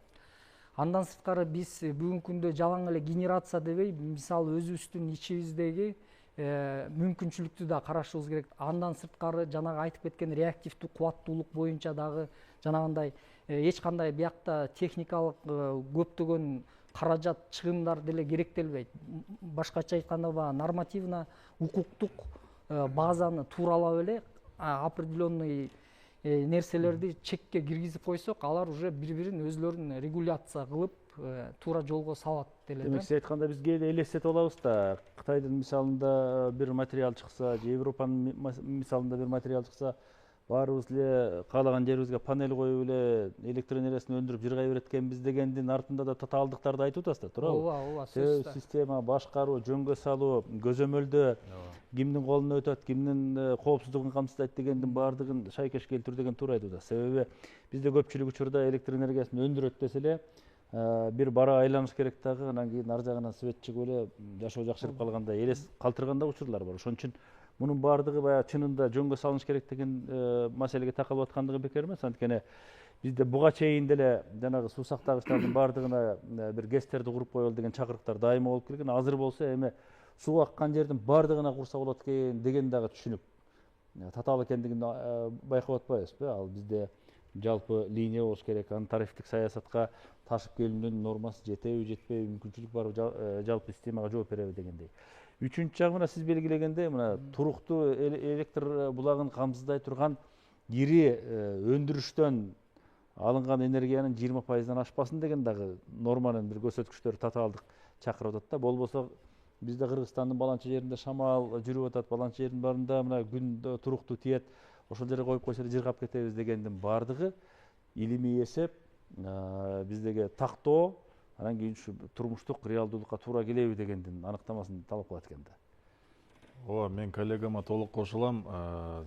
[SPEAKER 5] Андан сырткары биз бүгүнкү күндө жалаң эле генерация дебей, мисалы өзүбүздүн ичибиздеги мүмкүнчүлүктү да карашыбыз керек. Андан сырткары жанагы айтып кеткен реактивдүү кубаттуулук боюнча дагы жанагындай эч кандай биякта техникалык көптөгөн каражат, чыгымдар деле керектелбейт. Башкача айтканда баягы нормативно укуктук базаны тууралап эле определенный нерселерди чекке киргизип койсок, алар уже бири-бирин өзлөрүн регуляция кылып туура жолго салат деле.
[SPEAKER 1] Демек сиз айтканда биз кээде элестетип алабыз да, Кытайдын мисалында бир материал чыкса, же Европанын мисалында бир материал чыкса, баарыбыз эле каалаган жерибизге панель коюп эле электр энергиясын өндүрүп жыргай берет экенбиз дегендин артында да татаалдыктарды айтып атасыздар, туурабы?
[SPEAKER 5] Ооба,
[SPEAKER 1] сөзсүз. Система, башкаруу, жөнгө салуу, көзөмөлдөө кимдин колуна өтөт, кимдин коопсуздугун камсыздайт дегендин баардыгын шайкеш келтирүү деген туура айтып атасыз. Себеби бизде көпчүлүк учурда электр энергиясын өндүрөт десе эле бир бара айланыш керек дагы, анан кийин ар жагынан свет чыгып эле жашоо жакшырып калгандай элес калтырган да учурлар бар. Ошон үчүн мунун баардыгы баягы чынында жөнгө салыныш керек деген маселеге такалып аткандыгы бекер эмес. Анткени бизде буга чейин деле жанагы суу сактагычтардын баардыгына бир гэстерди куруп коелу деген чакырыктар дайыма болуп келген. Азыр болсо эми суу аккан жердин баардыгына курса болот экен деген дагы түшүнүк татаал экендигин байкап атпайбызбы? Ал бизде жалпы линия болуш керек, анын тарифтик саясатка ташып келүүнүн нормасы жетеби, жетпейби, мүмкүнчүлүк барбы жалпы системага жооп береби дегендей. Үчүнчү жагы мына сиз белгилегендей, мына туруктуу электр булагын камсыздай турган ири өндүрүштөн алынган энергиянын 20%-дан ашпасын деген дагы норманын бир көрсөткүчтөрү татаалдык чакырып атат да. Болбосо бизде Кыргызстандын баланча жеринде шамал жүрүп атат, баланча жердин баарында мына күн туруктуу тиет, ошол жерге коюп койсо эле жыргап кетебиз дегендин баардыгы илимий эсеп, биздеги тактоо, анан кийин ушу турмуштук реалдуулукка туура келеби дегендин аныктамасын талап кылат экен да.
[SPEAKER 3] Ооба, мен коллегама толук кошулам.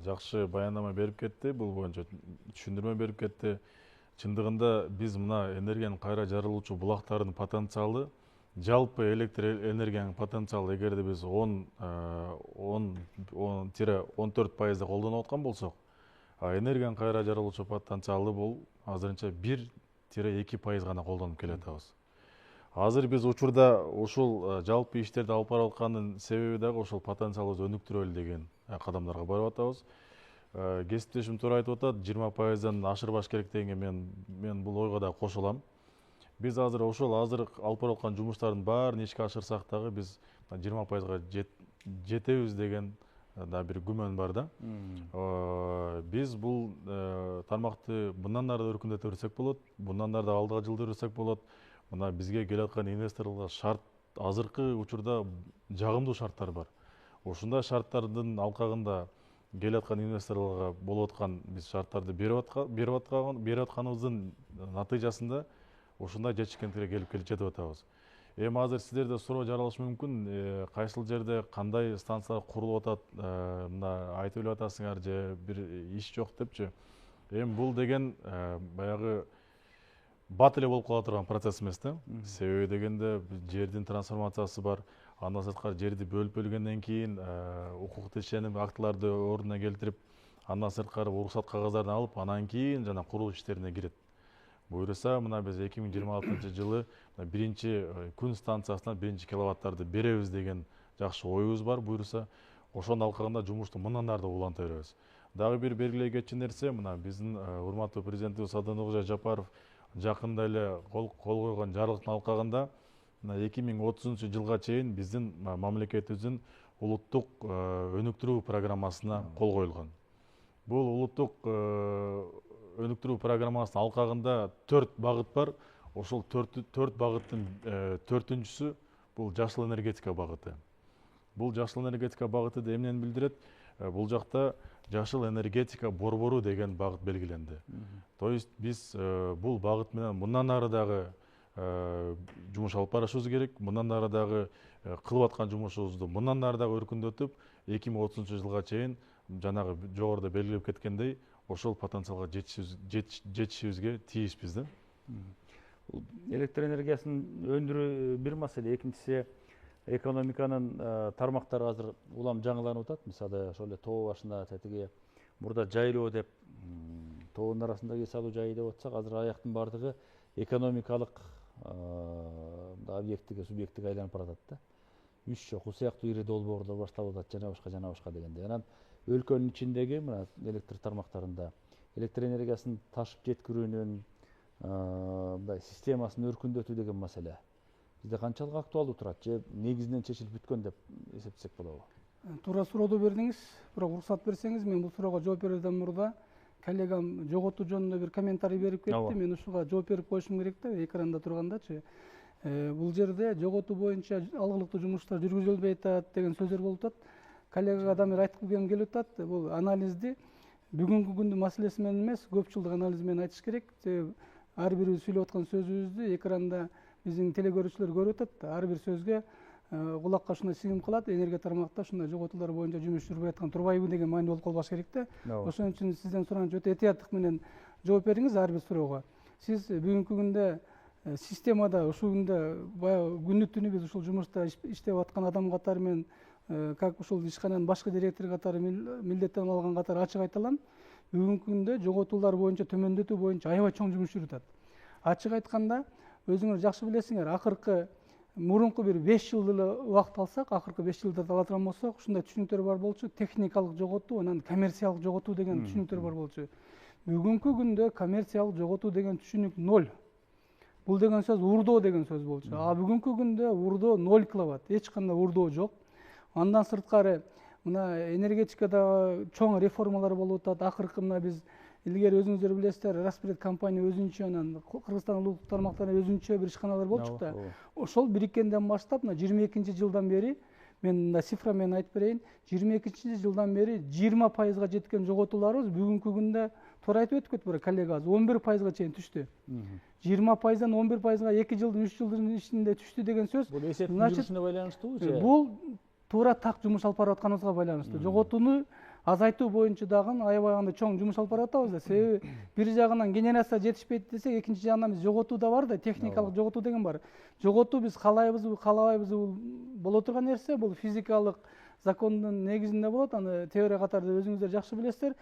[SPEAKER 3] Жакшы баяндама берип кетти, бул боюнча түшүндүрмө берип кетти. Чындыгында биз мына энергиянын кайра жарылуучу булактардын потенциалы, жалпы электр энергиянын потенциалы эгерде биз 10-14% колдонуп аткан болсок, энергиянын кайра жарылуучу потенциалы бул азырынча 1-2% гана колдонуп келе атабыз. Азыр биз учурда ушул жалпы иштерди алып бара аткандын себеби дагы ошол потенциалыбызды өнүктүрөлү деген кадамдарга барып атабыз. Кесиптешим туура айтып атат, 20%дан ашырбаш керек дегенге мен бул ойго да кошулам. Биз азыр ошол алып бара аткан жумуштардын баарын ишке ашырсак дагы биз 20%га жетебиз деген да бир күмөн бар да. Биз бул тармакты мындан ары өркүндөтө берсек болот, мындан ары алдыга жылдыра берсек болот. Мына бизге келе аткан инвесторлорго шарт азыркы учурда жагымдуу шарттар бар. Ушундай шарттардын алкагында келе аткан инвесторлорго болуп аткан биз шарттарды берип атканыбыздын натыйжасында ушундай жетишкендикке келип жетип атабыз. Эми азыр сиздерде суроо жаралышы мүмкүн, кайсыл жерде кандай станция курулуп атат, мына айтып эле атасыңар же бир иш жок депчи. Эми бул деген баягы бат эле болуп кала турган процесс эмес да. Себеби дегенде жердин трансформациясы бар. Андан сырткары жерди бөлгөндөн кийин укуктук ишеним актыларды ордуна келтирип, андан сырткары уруксат кагаздарын алып, анан кийин жана курулуш иштерине кирет. Буюрса, мына биз 2026-жылы биринчи күн станциясына 1 киловаттарды беребиз деген жакшы оюбуз бар. Буюрса, ошонун алкагында жумушту мындан ары да уланта беребиз. Дагы бир белгилей кетчү нерсе, мына биздин урматтуу президентибиз Сооронбай Жапаров жакында эле кол койгон жарлыктын алкагында 2030-жылга чейин биздин мамлекетибиздин улуттук өнүктүрүү программасына кол коюлган. Бул улуттук өнүктүрүү программасынын алкагында 4 багыт бар. Ошол 4 багыттын 4-үнчүсү бул жашыл энергетика багыты. Бул жашыл энергетика багыты эмнени билдирет? Бул жакта жашыл энергетика борбору деген багыт белгиленди. То есть биз бул багыт менен мындан ары дагы жумуш алып барышыбыз керек. Мындан ары дагы кылып аткан жумушубузду мындан ары дагы өркүндөтүп 2030 жылга чейин жанагы жогоруда белгилеп кеткендей ошол потенциалга жетишибизге тийишпиз да.
[SPEAKER 1] Электр энергиясын өндүрүү бир маселе, экинчиси экономиканын тармактары азыр улам жаңыланып атат. Мисалы ошол эле тоо башына тетиги мурда жайлоо деп тоонун арасындагы эс алуу жайы деп атсак, азыр аяктын бардыгы экономикалык объектиге, субъектиге айланып баратат да. Үч чокуу сыяктуу ири долбоорлор башталып атат, жана башка дегенде. Анан өлкөнүн ичиндеги мына электр тармактарында электр энергиясын ташып жеткирүүнүн мындай системасын өркүндөтүү деген маселе бизде канчалык актуалдуу турат, же негизинен чечилип бүткөн деп эсептесек болобу?
[SPEAKER 2] Туура сурооду бердиңиз, бирок уруксат берсеңиз, мен бул суроого жооп берүүдөн мурда коллегам жоготуу жөнүндө бир комментарий берип кетти. Мен ушуга жооп берип коюшум керек да, экранда тургандачы. Бул жерде жоготуу боюнча алгылыктуу жумуштар жүргүзүлбөй атат деген сөздөр болуп атат. Коллегага да айтып келгем келип атат. Бул анализди бүгүнкү күндүн маселеси менен эмес, көп жылдык анализ менен айтыш керек. Ар бирибиз сүйлөп аткан сөзүбүздү экранда биздин телекөрүүчүлөр көрүп атат. Ар бир сөзгө кулакка ушундай сигим кылат, энергия тармакта ушундай жоготуулар боюнча жумуш жүрбөй аткан турбайбы деген маани болуп калбаш керек да. Ошон үчүн сизден сураганча өтө этияттык менен жооп бериңиз ар бир суроого. Сиз бүгүнкү күндө системада ушул күндө баягы күнү түнү биз ушул жумушта иштеп аткан адам катары менен как ушул ишкананын башкы директору катары милдеттенип алган катары ачык айта алам. Бүгүнкү күндө жоготуулар боюнча төмөндөтүү боюнча аябай чоң жумуш жүрүп атат. Ачык айтканда, өзүңөр жакшы билесиңер, акыркы мурунку бир 5 жыл эле убакыт алсак, акыркы 5 жылда ала турган болсок, ушундай түшүнүктөр бар болчу, техникалык жоготуу, анан коммерциялык жоготуу деген түшүнүктөр бар болчу. Бүгүнкү күндө коммерциялык жоготуу деген түшүнүк 0. Бул деген сөз урдоо деген сөз болчу. А бүгүнкү күндө урдоо 0 киловатт, эч кандай урдоо жок. Андан сырткары мына энергетикада чоң реформалар болуп атат. Акыркы мына биз илгери өзүңүздөр билесиздер, Распред компания өзүнчө, анан Кыргызстан улуттук тармактары өзүнчө бир ишканалар болчу да. Ошол бириккенден баштап мына 22-жылдан бери, мен мына цифра менен айтып берейин, 22-жылдан бери 20%га жеткен жоготууларыбыз бүгүнкү күндө туура айтып өтүп кетти коллега, 11%га чейин түштү. 20%дан 11%га 2 жылдын 3 жылдын ичинде түштү деген сөз.
[SPEAKER 1] Бул эсептин жүрүшүнө байланыштуубу же?
[SPEAKER 2] Бул туура так жумуш алып барып атканыбызга байланыштуу. Жоготууну азайтуу боюнча дагы аябай андай чоң жумуш алып барып атабыз да. Себеби бир жагынан генерация жетишпейт десек, экинчи жагынан биз жоготуу да бар да, техникалык жоготуу деген бар. Жоготуу биз каалайбызбы, каалабайбызбы боло турган нерсе, бул физикалык закондун негизинде болот. Аны теория катары өзүңүздөр жакшы билесиздер.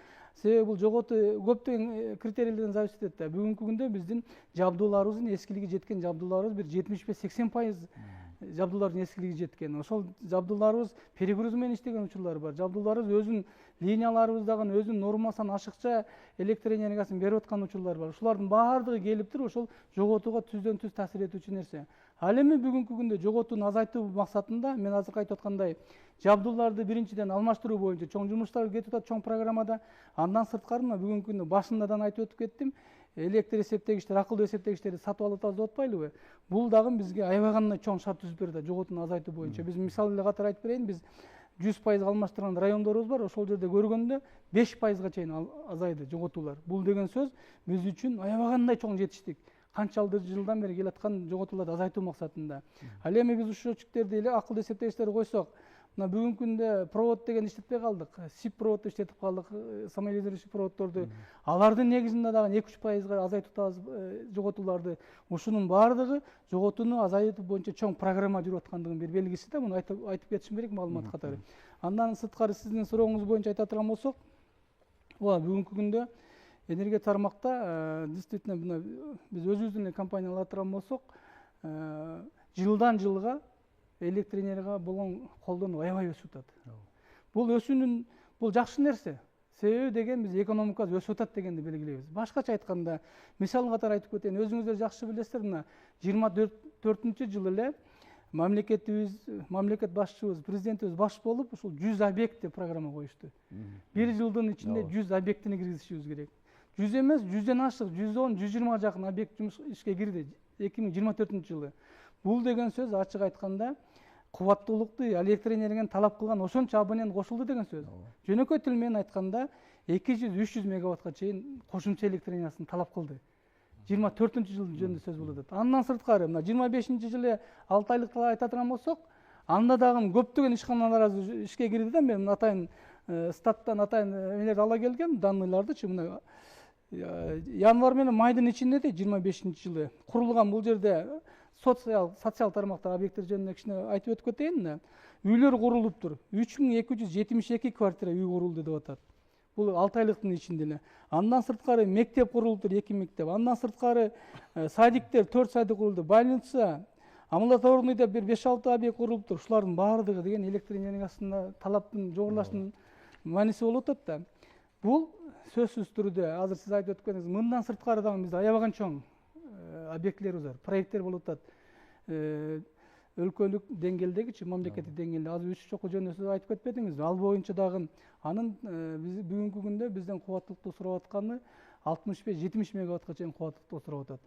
[SPEAKER 2] Себеби бул жоготуу көптөгөн критерийлерден зависит этет да. Бүгүнкү күндө биздин жабдууларыбыздын эскилиги жеткен жабдууларыбыз бир 75-80% жабдуулардын эскилиги жеткен. Ошол жабдууларыбыз перегруз менен иштеген учурлар бар. Жабдууларыбыз өзүнүн линияларыбыздагы өзүнүн нормасынан ашыкча электр энергиясын берип аткан учурлар бар. Ушулардын баардыгы келип туруп ошол жоготууга түздөн түз таасир этүүчү нерсе. Ал эми бүгүнкү күндө жоготууну азайтуу максатында мен азыр айтып аткандай жабдууларды биринчиден алмаштыруу боюнча чоң жумуштар кетип атат, чоң программада. Андан сырткары мына бүгүнкү күндө башындан айтып өтүп кеттим. Электр эсептегичтер, акылдуу эсептегичтерди сатып алып атабыз деп атпайлыбы? Бул дагы бизге аябай кандай чоң шарт түзүп берди жоготууну азайтуу боюнча. Биз мисал эле катары айтып берейин, биз 100% алмаштырган райондорубуз бар. Ошол жерде көргөндө 5%га чейин азайды жоготуулар. Бул деген сөз биз үчүн аябай кандай чоң жетиштик. Канчалык жылдан бери келаткан жоготууларды азайтуу максатында. Ал эми биз ушул счеттерди эле акылдуу эсептегичтерди койсок, мына бүгүнкү күндө провод деген иштетпей калдык. СИП проводду иштетип калдык, самоизолирующий проводдорду. Алардын негизинде дагы 2-3%га азайтып атабыз жоготууларды. Ушунун баардыгы жоготууну азайтуу боюнча чоң программа жүрүп аткандыгынын бир белгиси да. Муну айтып кетишим керек маалымат катары. Андан сырткары сиздин сурооңуз боюнча айта турган болсок, бүгүнкү күндө энергия тармакта действительно биз өзүбүздүн эле компания ала турган болсок, жылдан жылга электр энергияга болгон колдонуу аябай өсүп атат. Бул өсүүнүн бул жакшы нерсе. Себеби деген биз экономикабыз өсүп атат дегенди белгилейбиз. Башкача айтканда, мисал катары айтып кетейин, өзүңүздөр жакшы билесиздер, мына 24-жылы эле мамлекет башчыбыз, президентибиз баш болуп, ушул 100 объект деп программа коюшту. Бир жылдын ичинде 100 объектини киргизишибиз керек. 100 эмес, 100ден ашык, 110, 120 жакын объект ишке кирди 2024-жылы. Бул деген сөз ачык айтканда кубаттуулукту, электр энергияны талап кылган ошончо абонент кошулду деген сөз. Жөнөкөй тил менен айтканда 200-300 мегаваттка чейин кошумча электр энергиясын талап кылды. 24-жыл жөнүндө сөз болуп атат. Андан сырткары мына 25-жылы 6 айлыкта айта турган болсок, анда дагы көптөгөн ишканалар азыр ишке кирди да. Мен атайын статтан атайын эмелерди ала келгем, данныйлардычы. Мына январь менен майдын ичинде 25-жылы курулган бул жерде социал тармактар объекттер жөнүндө кичине айтып өтүп кетейин. Үйлөр курулуптур. 3272 квартира үй курулду деп атат. Бул 6 айлыктын ичинде эле. Андан сырткары мектеп курулуптур, 2 мектеп. Андан сырткары садиктер 4 садик курулду, больница, амбулаторный деп бир 5-6 объект курулуптур. Ушулардын баардыгы деген электр энергиясына талаптын жогорулашынын мааниси болуп атат да. Бул сөзсүз түрдө азыр сиз айтып өткөнүңүз, мындан сырткары дагы бизде аябаган чоң объектилерибиз бар, проекттер болуп атат. Өлкөлүк деңгээлдеги, мамлекеттик деңгээлде азыр үч чокуу жөнүндө сөз айтып кетпедиңизби? Ал боюнча дагы анын бүгүнкү күндө бизден кубаттылыкты сурап атканы 65-70 мегаваттка чейин кубаттылыкты сурап атат.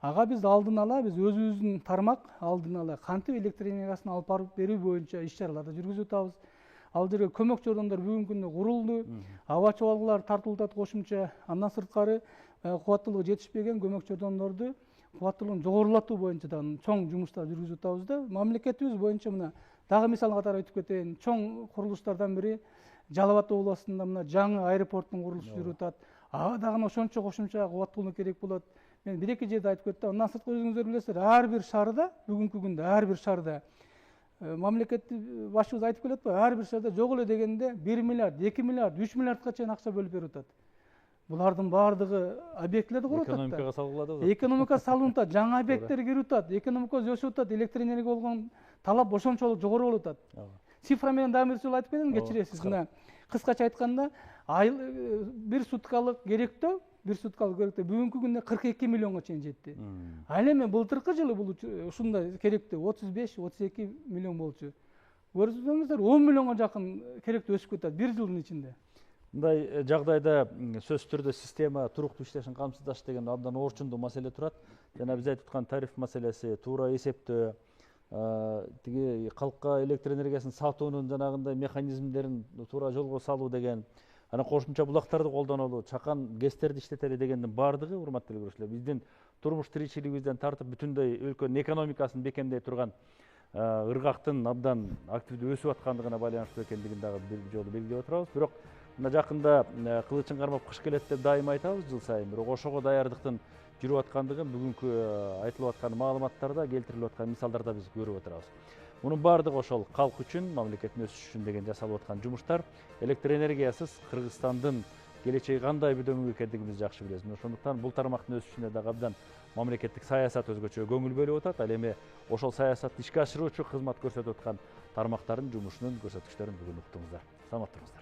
[SPEAKER 2] Ага биз алдын ала, биз өзүбүздүн тармак алдын ала кантип электр энергиясын алып барып берүү боюнча иш-чараларды жүргүзүп атабыз. Ал жерге көмөк жордондор бүгүнкү күндө курулду, аба чабалгылар тартылып атат кошумча. Андан сырткары кубаттылыгы жетишпеген көмөк жордондорду кубаттылыгын жогорулатуу боюнча да чоң жумуштар жүргүзүп атабыз да. Мамлекетибиз боюнча мына дагы мисал катары айтып кетейин, чоң курулуштардан бири Жалал Абад областында мына жаңы аэропорттун курулушу жүрүп атат. Ага дагы ошончо кошумча кубаттуулук керек болот. Мен бир-эки жерде айтып кеттим. Андан сырткары өзүңүздөр билесиздер, ар бир шаарда бүгүнкү күндө ар бир шаарда мамлекет башчыбыз айтып келет го, ар бир шаарда жок эле дегенде 1 миллиард, 2 миллиард, 3 миллиардка чейин акча бөлүп берип атат. Булардын баардыгы объектилерди куруп атат.
[SPEAKER 1] Экономикага салгылады го.
[SPEAKER 2] Экономика салынып атат, жаңы объекттер кирип атат, экономикасы өсүп атат, электр энергияга болгон талап ошончолук жогору болуп атат. Цифра менен дагы бир жолу айтып кетейин, кечиресиз. Мына кыскача айтканда, бир суткалык керектөө бүгүнкү күндө 42 миллионго чейин жетти. Ал эми былтыркы жылы бул ушундай керектөө 35-32 миллион болчу. Көрсөңүздөр 10 миллионго жакын керектөө өсүп кетет бир жылдын ичинде.
[SPEAKER 1] Мындай жагдайда сөзсүз түрдө система туруктуу иштешин камсыздаш деген абдан орчундуу маселе турат. Жана биз айтып аткан тариф маселеси, туура эсептөө, тиги калкка электр энергиясын сатуунун жанагындай механизмдерин туура жолго салуу деген, анан кошумча булактарды колдонолу, чакан гэстерди иштетели дегендин баардыгы, урматтуу көрүүчүлөр, биздин турмуш тиричилигибизден тартып бүтүндөй өлкөнүн экономикасын бекемдей турган ыргактын абдан активдүү өсүп аткандыгына байланыштуу экендигин дагы бир жолу белгилеп отурабыз. Бирок мына жакында кылычын кармап кыш келет деп дайыма айтабыз жыл сайын. Бирок ошого даярдыктын жүрүп аткандыгын бүгүнкү айтылып аткан маалыматтарда, келтирилип аткан мисалдарда биз көрүп отурабыз. Мунун баардыгы ошол калк үчүн, мамлекеттин өсүшү үчүн деген жасалып аткан жумуштар. Электр энергиясыз Кыргызстандын келечеги кандай бөдөңү экендигин биз жакшы билебиз. Ошондуктан бул тармактын өсүшүнө дагы абдан мамлекеттик саясат өзгөчө көңүл бөлүп атат. Ал эми ошол саясатты ишке ашыруучу кызмат көрсөтүп аткан тармактардын жумушунун көрсөткүчтөрүн бүгүн уктуңуздар. Саламат туруңуздар.